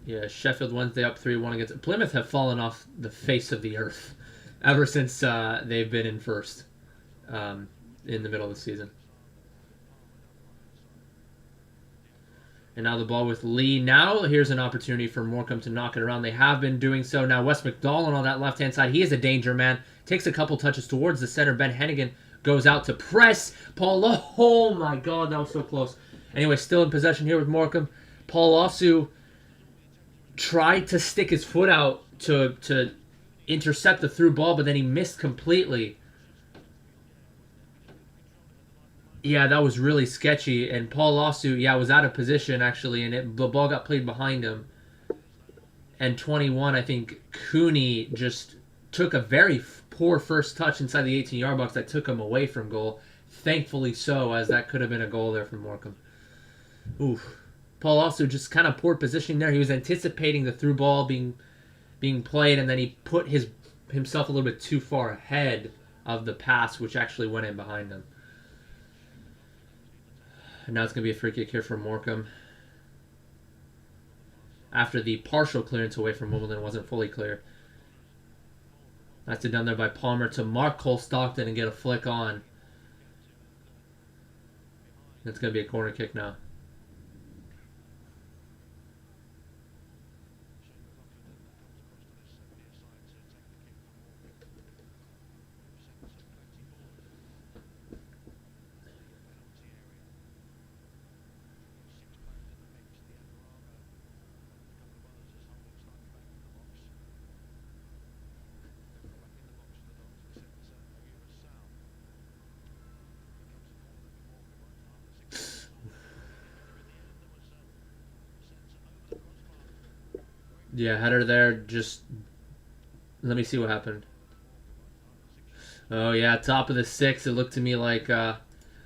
Yeah, Sheffield Wednesday up 3-1 against Plymouth have fallen off the face of the earth ever since they've been in first in the middle of the season. And now the ball with Lee. Now here's an opportunity for Morecambe to knock it around. They have been doing so. Now Wes McDonald on that left-hand side. He is a danger man. Takes a couple touches towards the center. Ben Hennigan goes out to press. Paul, oh my God, that was so close. Anyway, still in possession here with Morecambe. Paul Osu tried to stick his foot out to intercept the through ball, but then he missed completely. Yeah, that was really sketchy. And Paul Osu, was out of position, actually, and the ball got played behind him. And 21, I think Cooney just took a very poor first touch inside the 18-yard box that took him away from goal. Thankfully so, as that could have been a goal there from Morecambe. Oof. Paul Osu just kind of poor positioning there. He was anticipating the through ball being played, and then he put himself a little bit too far ahead of the pass, which actually went in behind him. And now it's going to be a free kick here for Morecambe. After the partial clearance away from Wimbledon wasn't fully clear. That's it done there by Palmer to mark Cole Stockton and get a flick on. It's going to be a corner kick now. Yeah, header there. Just let me see what happened. Oh yeah, top of the 6. It looked to me like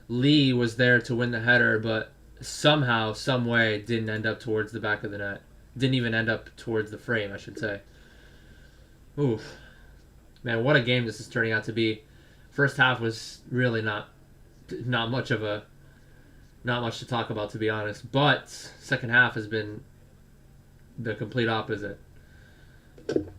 Lee was there to win the header, but somehow, some way, didn't end up towards the back of the net. Didn't even end up towards the frame, I should say. Oof, man, what a game this is turning out to be. First half was really not much to talk about, to be honest. But second half has been the complete opposite. Tepo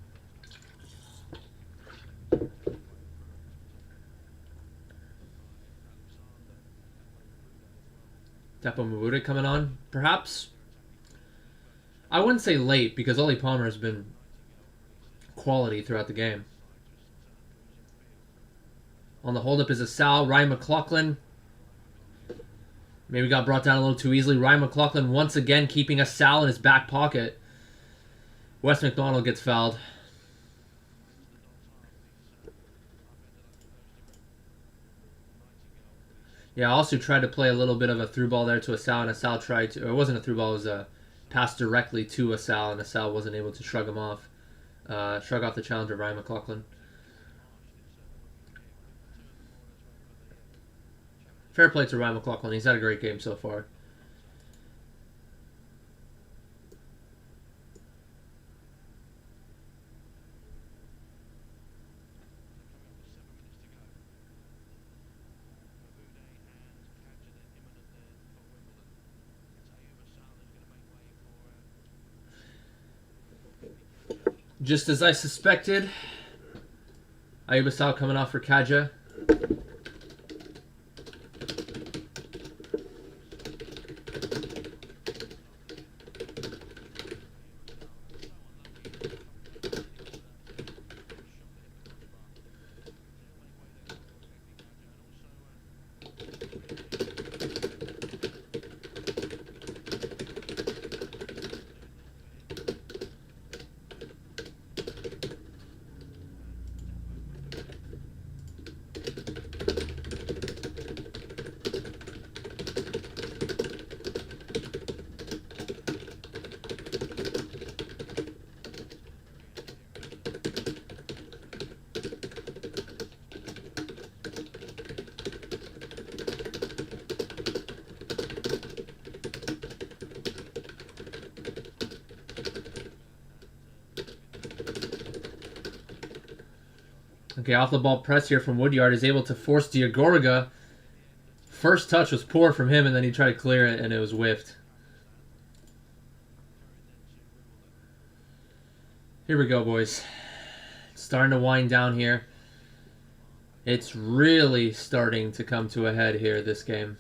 Mabuda coming on, perhaps. I wouldn't say late, because Ollie Palmer has been quality throughout the game. On the hold-up is a Sal. Ryan McLaughlin maybe got brought down a little too easily. Ryan McLaughlin once again keeping a Sal in his back pocket. Wes McDonald gets fouled. Yeah, also tried to play a little bit of a through ball there to Asal, and Asal tried to... Or it wasn't a through ball, it was a pass directly to Asal, and Asal wasn't able to shrug him off. Shrug off the challenge of Ryan McLaughlin. Fair play to Ryan McLaughlin. He's had a great game so far. Just as I suspected, Ayuba Sal coming off for Kaja. Okay, off the ball press here from Woodyard is able to force Diagorga. First touch was poor from him, and then he tried to clear it, and it was whiffed. Here we go, boys. It's starting to wind down here. It's really starting to come to a head here, this game.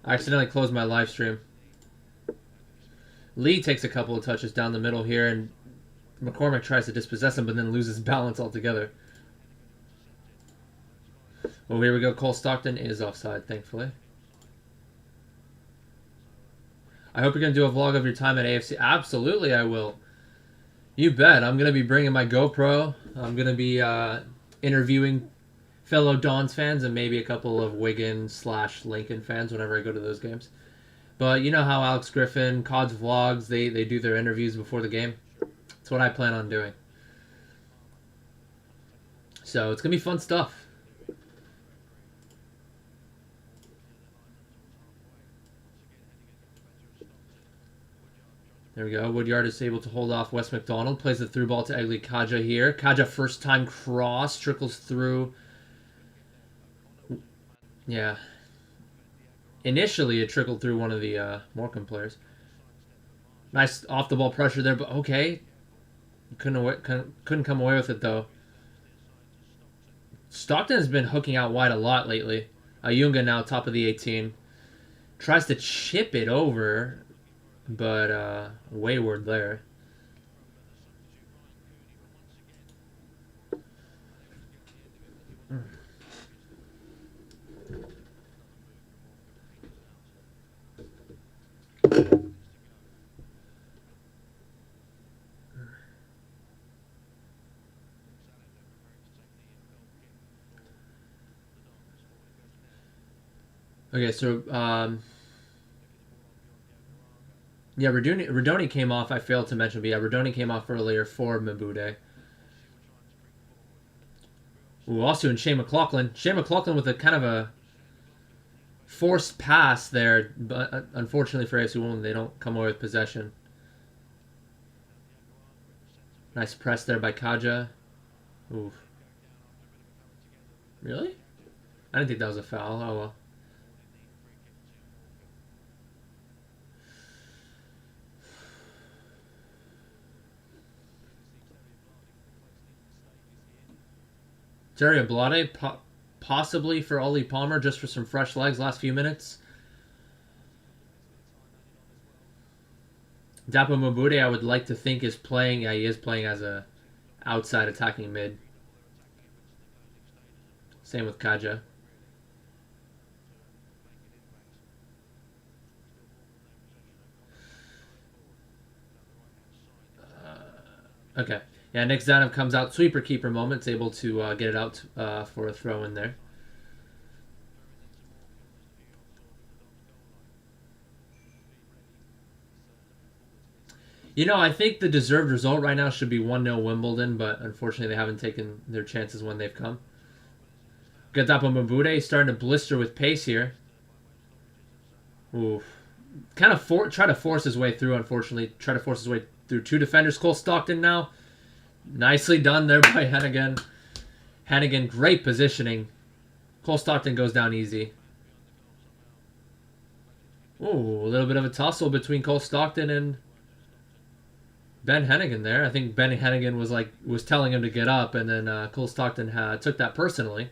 I accidentally closed my live stream. Lee takes a couple of touches down the middle here, and McCormick tries to dispossess him, but then loses balance altogether. Well, here we go. Cole Stockton is offside, thankfully. I hope you're going to do a vlog of your time at AFC. Absolutely, I will. You bet. I'm going to be bringing my GoPro. I'm going to be interviewing fellow Dons fans and maybe a couple of Wigan/Lincoln fans whenever I go to those games. But you know how Alex Griffin, COD's vlogs, they do their interviews before the game. That's what I plan on doing. So it's going to be fun stuff. There we go. Woodyard is able to hold off Wes McDonald. Plays the through ball to Egli Kaja here. Kaja first time cross. Trickles through. Yeah. Initially it trickled through one of the Morecambe players. Nice off the ball pressure there, but okay. Couldn't come away with it though. Stockton has been hooking out wide a lot lately. Ayunga now top of the 18. Tries to chip it over. But wayward there. Okay, so yeah, Radoni came off. I failed to mention, but yeah, Radoni came off earlier for Mabude. Ooh, also in Shea McLaughlin. Shea McLaughlin with a kind of a forced pass there, but unfortunately for AFC Wimbledon, they don't come away with possession. Nice press there by Kaja. Ooh. Really? I didn't think that was a foul. Oh well. Terry Ablade, possibly for Ollie Palmer, just for some fresh legs last few minutes. Dapo Mabude, I would like to think, is playing. Yeah, he is playing as a outside attacking mid. Same with Kaja. Okay. Yeah, Nick Zanov comes out. Sweeper keeper moments, able to get it out for a throw in there. You know, I think the deserved result right now should be 1-0 Wimbledon, but unfortunately they haven't taken their chances when they've come. Gadapo Mabude starting to blister with pace here. Ooh. Kind of try to force his way through, unfortunately. Try to force his way through two defenders. Cole Stockton now. Nicely done there by Hennigan. Hennigan, great positioning. Cole Stockton goes down easy. Ooh, a little bit of a tussle between Cole Stockton and Ben Hennigan there. I think Ben Hennigan was telling him to get up, and then Cole Stockton took that personally.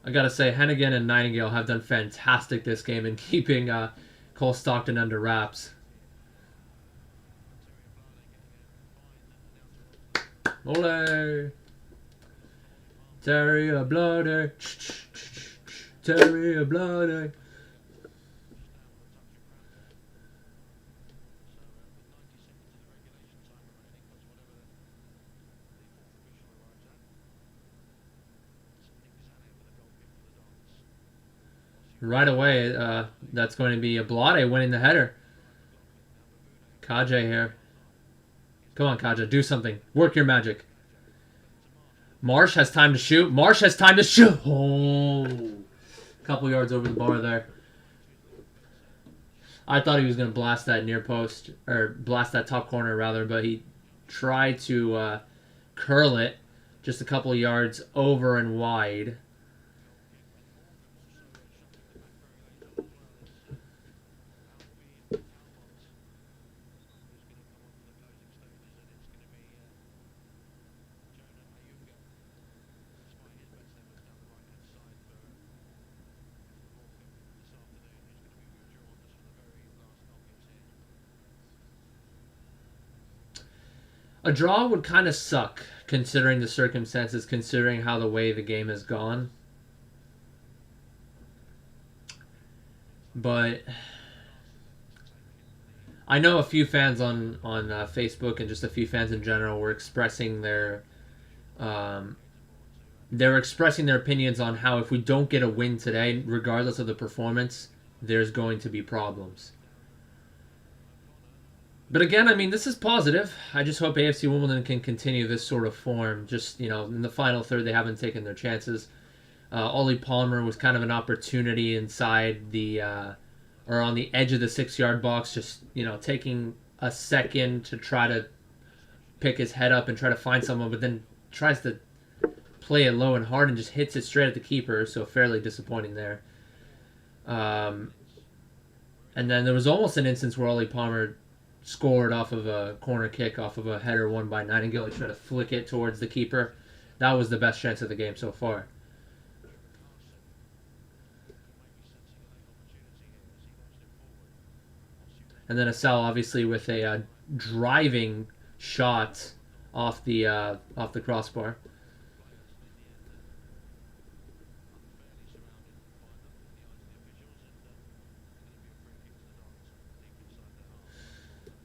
I gotta say, Hennigan and Nightingale have done fantastic this game in keeping Cole Stockton under wraps. Ole! Terry a bloody. Terry a bloody. Right away, that's going to be Ablade winning the header. Kaja here. Come on, Kaja, do something. Work your magic. Marsh has time to shoot. Marsh has time to shoot. Oh, a couple yards over the bar there. I thought he was going to blast that near post, or blast that top corner rather, but he tried to curl it just a couple yards over and wide. A draw would kind of suck, considering the circumstances, considering how the way the game has gone. But I know a few fans on Facebook and just a few fans in general were expressing their opinions on how if we don't get a win today, regardless of the performance, there's going to be problems. But again, I mean, this is positive. I just hope AFC Wimbledon can continue this sort of form. Just, you know, in the final third, they haven't taken their chances. Ollie Palmer was kind of an opportunity inside the, or on the edge of the 6-yard box, just, you know, taking a second to try to pick his head up and try to find someone, but then tries to play it low and hard and just hits it straight at the keeper, so fairly disappointing there. And then there was almost an instance where Ollie Palmer scored off of a corner kick, off of a header won by Nightingale. He tried to flick it towards the keeper. That was the best chance of the game so far. And then Assal obviously with a driving shot off the crossbar.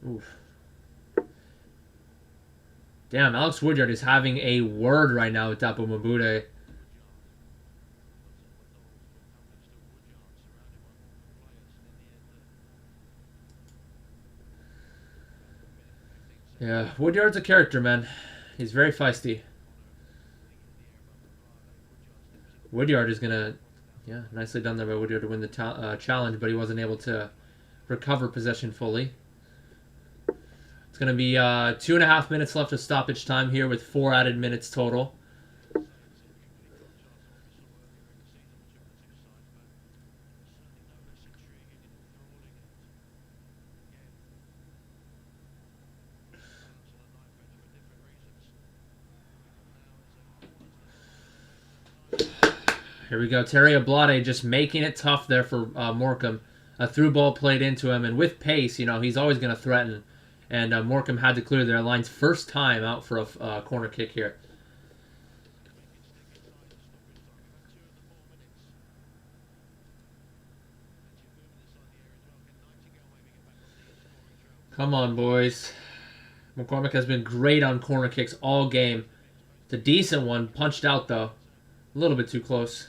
Oof. Damn, Alex Woodyard is having a word right now with Tapo Mabude. Yeah, Woodyard's a character, man. He's very feisty. Woodyard is gonna, yeah, nicely done there by Woodyard to win the challenge, but he wasn't able to recover possession fully. It's going to be 2.5 minutes left of stoppage time here with 4 added minutes total. Here we go. Terry Ablade just making it tough there for Morecambe. A through ball played into him, and with pace, you know, he's always going to threaten. And Morecambe had to clear their lines first time out for a corner kick here. Come on, boys. McCormick has been great on corner kicks all game. It's a decent one. Punched out, though. A little bit too close.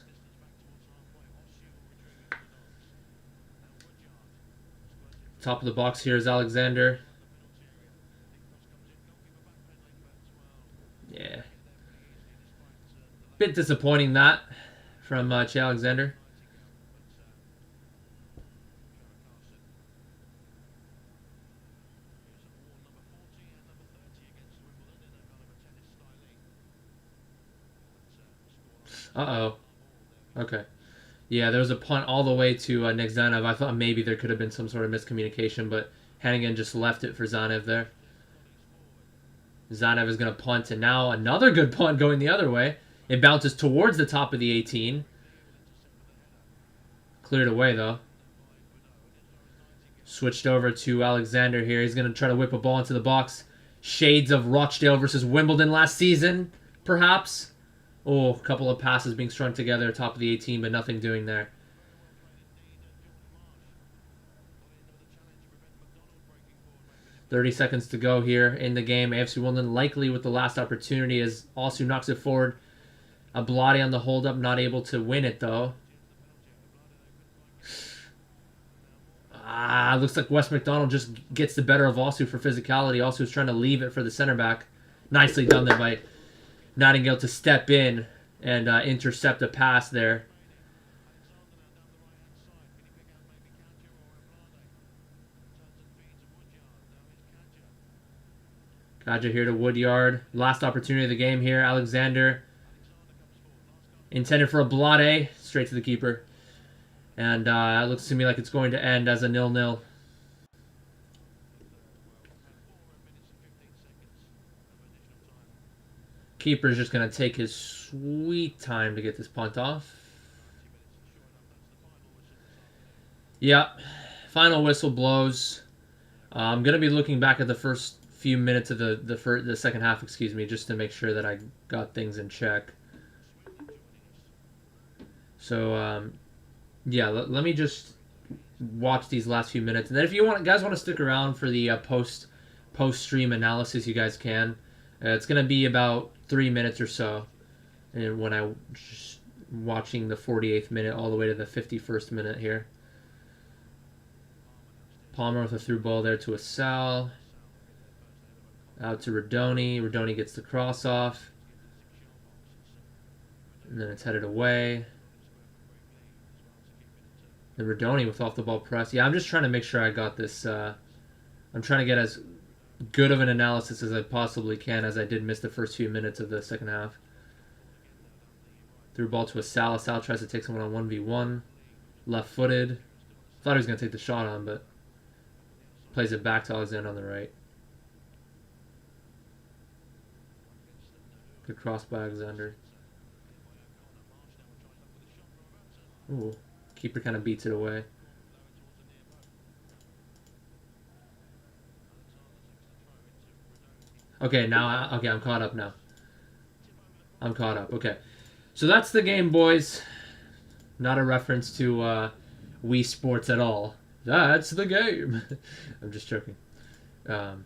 Top of the box here is Alexander. Yeah. Bit disappointing that from Che Alexander. Uh-oh. Okay. Yeah, there was a punt all the way to Nick Zanev. I thought maybe there could have been some sort of miscommunication, but Hannigan just left it for Zanev there. Zanev is going to punt, and now another good punt going the other way. It bounces towards the top of the 18. Cleared away, though. Switched over to Alexander here. He's going to try to whip a ball into the box. Shades of Rochdale versus Wimbledon last season, perhaps. Oh, a couple of passes being strung together, top of the 18, but nothing doing there. $30 to go here in the game. AFC Wimbledon likely with the last opportunity as Osu knocks it forward. Ablade on the hold-up, not able to win it, though. Looks like Wes McDonald just gets the better of Osu for physicality. Osu is trying to leave it for the center back. Nicely done there by Nightingale to step in and intercept a pass there. Kaja here to Woodyard. Last opportunity of the game here. Alexander intended for a blotté, straight to the keeper. And it looks to me like it's going to end as a 0-0. Keeper's just going to take his sweet time to get this punt off. Yeah, final whistle blows. I'm going to be looking back at the first few minutes of the second half, excuse me, just to make sure that I got things in check. So, yeah, let me just watch these last few minutes. And then if you guys want to stick around for the post-stream analysis, you guys can. It's going to be about 3 minutes or so. And when I'm just watching the 48th minute all the way to the 51st minute here. Palmer with a through ball there to Asal. Out to Rodoni. Rodoni gets the cross off. And then it's headed away. The Rodoni with off the ball press. Yeah, I'm just trying to make sure I got this. I'm trying to get as good of an analysis as I possibly can, as I did miss the first few minutes of the second half. Through ball to Asal. Asal tries to take someone on 1v1. Left footed. Thought he was going to take the shot on, but plays it back to Alexander on the right. Good cross by Alexander. Ooh. Keeper kind of beats it away. Okay, I'm caught up now. I'm caught up. Okay. So that's the game, boys. Not a reference to Wii Sports at all. That's the game. I'm just joking. All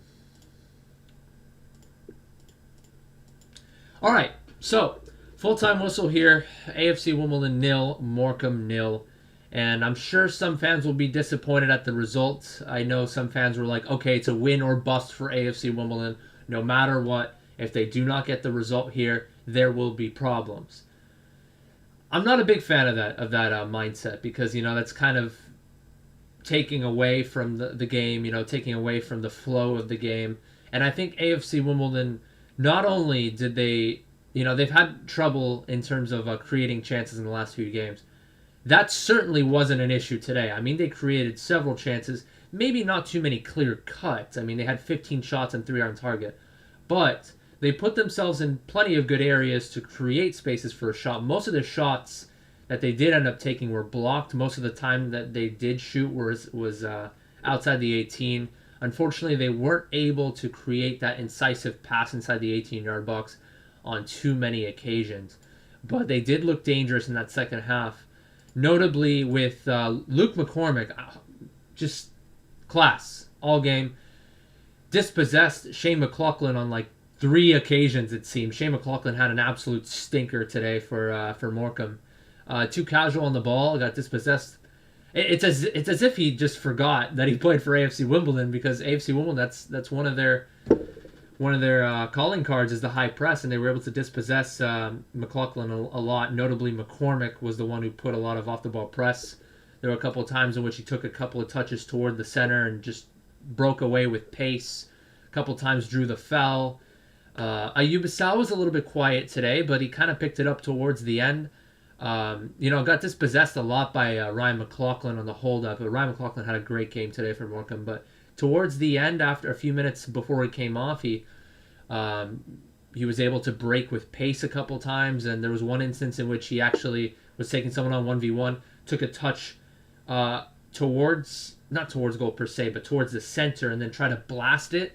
right. So, full-time whistle here. AFC Wimbledon 0, Morecambe 0. And I'm sure some fans will be disappointed at the results. I know some fans were like, okay, it's a win or bust for AFC Wimbledon. No matter what, if they do not get the result here, there will be problems. I'm not a big fan of that mindset, because, that's kind of taking away from the game, taking away from the flow of the game. And I think AFC Wimbledon, not only did they, they've had trouble in terms of creating chances in the last few games. That certainly wasn't an issue today. I mean, they created several chances, maybe not too many clear cuts. I mean, they had 15 shots and 3 on target. But they put themselves in plenty of good areas to create spaces for a shot. Most of the shots that they did end up taking were blocked. Most of the time that they did shoot was outside the 18. Unfortunately, they weren't able to create that incisive pass inside the 18-yard box on too many occasions. But they did look dangerous in that second half. Notably with Luke McCormick, just class all game. Dispossessed Shane McLaughlin on like 3 occasions, it seemed. Shane McLaughlin had an absolute stinker today for Morecambe. Too casual on the ball, got dispossessed. It's as if he just forgot that he played for AFC Wimbledon, because AFC Wimbledon, that's one of their calling cards is the high press, and they were able to dispossess McLaughlin a lot. Notably, McCormick was the one who put a lot of off-the-ball press. There were a couple of times in which he took a couple of touches toward the center and just broke away with pace. A couple of times drew the foul. Ayub Assal was a little bit quiet today, but he kind of picked it up towards the end. Got dispossessed a lot by Ryan McLaughlin on the hold-up. But Ryan McLaughlin had a great game today for Morecambe, but towards the end, after a few minutes before he came off, he was able to break with pace a couple times, and there was one instance in which he actually was taking someone on 1v1, took a touch not towards goal per se, but towards the center, and then tried to blast it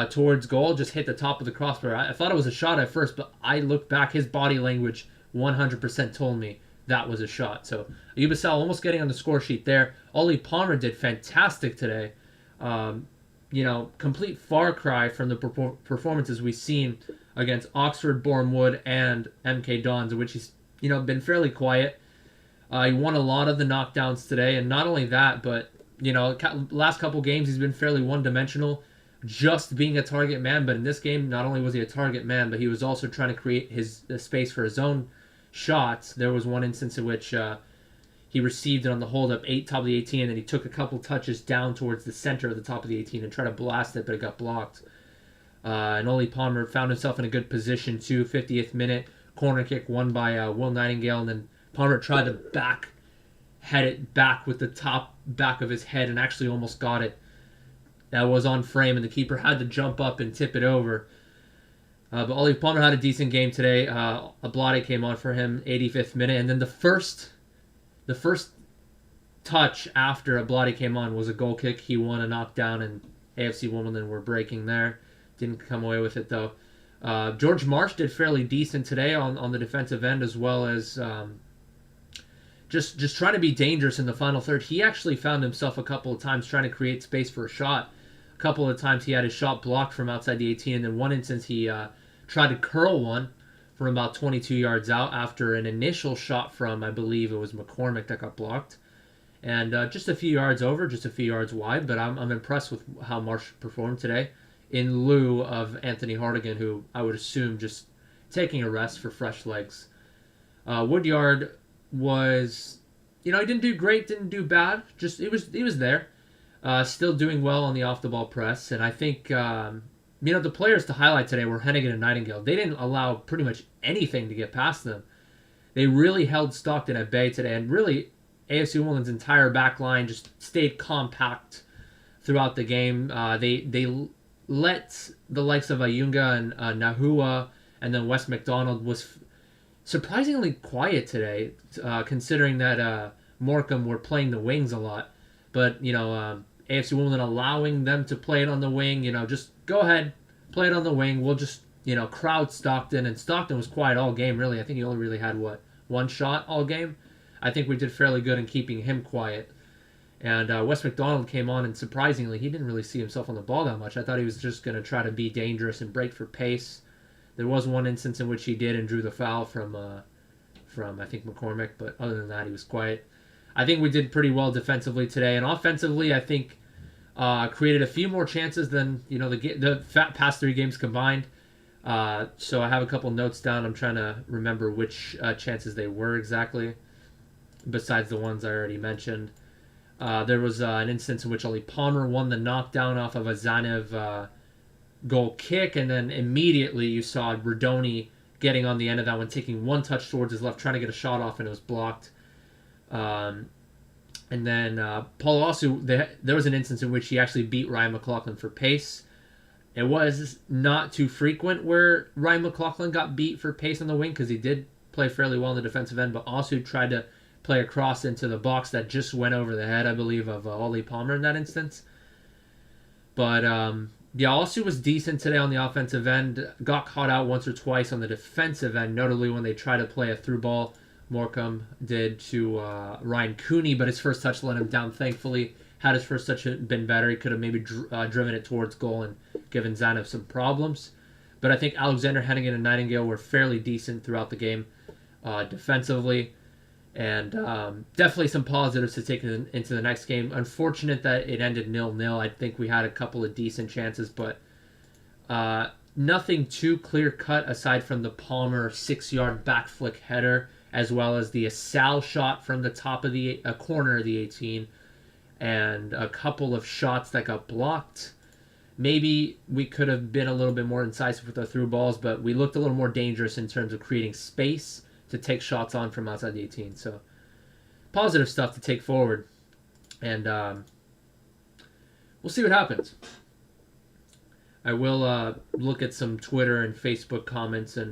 towards goal, just hit the top of the crossbar. I thought it was a shot at first, but I looked back, his body language 100% told me that was a shot. So Ayub Assal almost getting on the score sheet there. Ollie Palmer did fantastic today. Complete far cry from the performances we've seen against Oxford, Bournemouth, and MK Dons, in which he's, been fairly quiet. He won a lot of the knockdowns today, and not only that, but, last couple games he's been fairly one-dimensional, just being a target man. But in this game, not only was he a target man, but he was also trying to create his space for his own shots. There was one instance in which he received it on the hold-up, top of the 18, and then he took a couple touches down towards the center of the top of the 18 and tried to blast it, but it got blocked. And Oli Palmer found himself in a good position too. 50th minute corner kick won by Will Nightingale, and then Palmer tried to head it back with the top back of his head and actually almost got it. That was on frame, and the keeper had to jump up and tip it over. But Oli Palmer had a decent game today. Ablade came on for him, 85th minute, and then the first touch after Ablade came on was a goal kick. He won a knockdown, and AFC Wimbledon were breaking there. Didn't come away with it though. George Marsh did fairly decent today on the defensive end, as well as just trying to be dangerous in the final third. He actually found himself a couple of times trying to create space for a shot. A couple of times he had his shot blocked from outside the 18, and then one instance he tried to curl one from about 22 yards out after an initial shot from, I believe it was McCormick, that got blocked. And just a few yards over, just a few yards wide, but I'm impressed with how Marsh performed today in lieu of Anthony Hartigan, who I would assume just taking a rest for fresh legs. Woodyard was, he didn't do great, didn't do bad, just he was there. Still doing well on the off-the-ball press, and I think, the players to highlight today were Hennigan and Nightingale. They didn't allow pretty much anything to get past them. They really held Stockton at bay today, and really AFC Wimbledon's entire back line just stayed compact throughout the game. They let the likes of Ayunga and Nahua, and then Wes McDonald was surprisingly quiet today, considering that Morecambe were playing the wings a lot. But, AFC Wimbledon allowing them to play it on the wing, just go ahead, play it on the wing. We'll just, crowd Stockton. And Stockton was quiet all game, really. I think he only really had, one shot all game. I think we did fairly good in keeping him quiet. And Wes McDonald came on, and surprisingly, he didn't really see himself on the ball that much. I thought he was just going to try to be dangerous and break for pace. There was one instance in which he did and drew the foul from I think, McCormick. But other than that, he was quiet. I think we did pretty well defensively today, and offensively, I think created a few more chances than the past 3 games combined. So I have a couple notes down. I'm trying to remember which chances they were exactly, besides the ones I already mentioned. There was an instance in which Oli Palmer won the knockdown off of a Zanev goal kick, and then immediately you saw Rodoni getting on the end of that one, taking one touch towards his left, trying to get a shot off, and it was blocked. And then Paul Osu, there was an instance in which he actually beat Ryan McLaughlin for pace. It was not too frequent where Ryan McLaughlin got beat for pace on the wing, because he did play fairly well on the defensive end, but Osu tried to play a cross into the box that just went over the head, I believe, of Oli Palmer in that instance. But Osu was decent today on the offensive end. Got caught out once or twice on the defensive end, notably when they tried to play a through ball. Morecambe did to Ryan Cooney, but his first touch let him down, thankfully. Had his first touch been better, he could have maybe driven it towards goal and given Zanev some problems. But I think Alexander, Hennigan, and Nightingale were fairly decent throughout the game defensively. And definitely some positives to take into the next game. Unfortunate that it ended 0-0. I think we had a couple of decent chances, but nothing too clear-cut aside from the Palmer 6-yard back flick header, as well as the Asal shot from the top of the corner of the 18, and a couple of shots that got blocked. Maybe we could have been a little bit more incisive with our through balls, but we looked a little more dangerous in terms of creating space to take shots on from outside the 18. So positive stuff to take forward. And we'll see what happens. I will look at some Twitter and Facebook comments and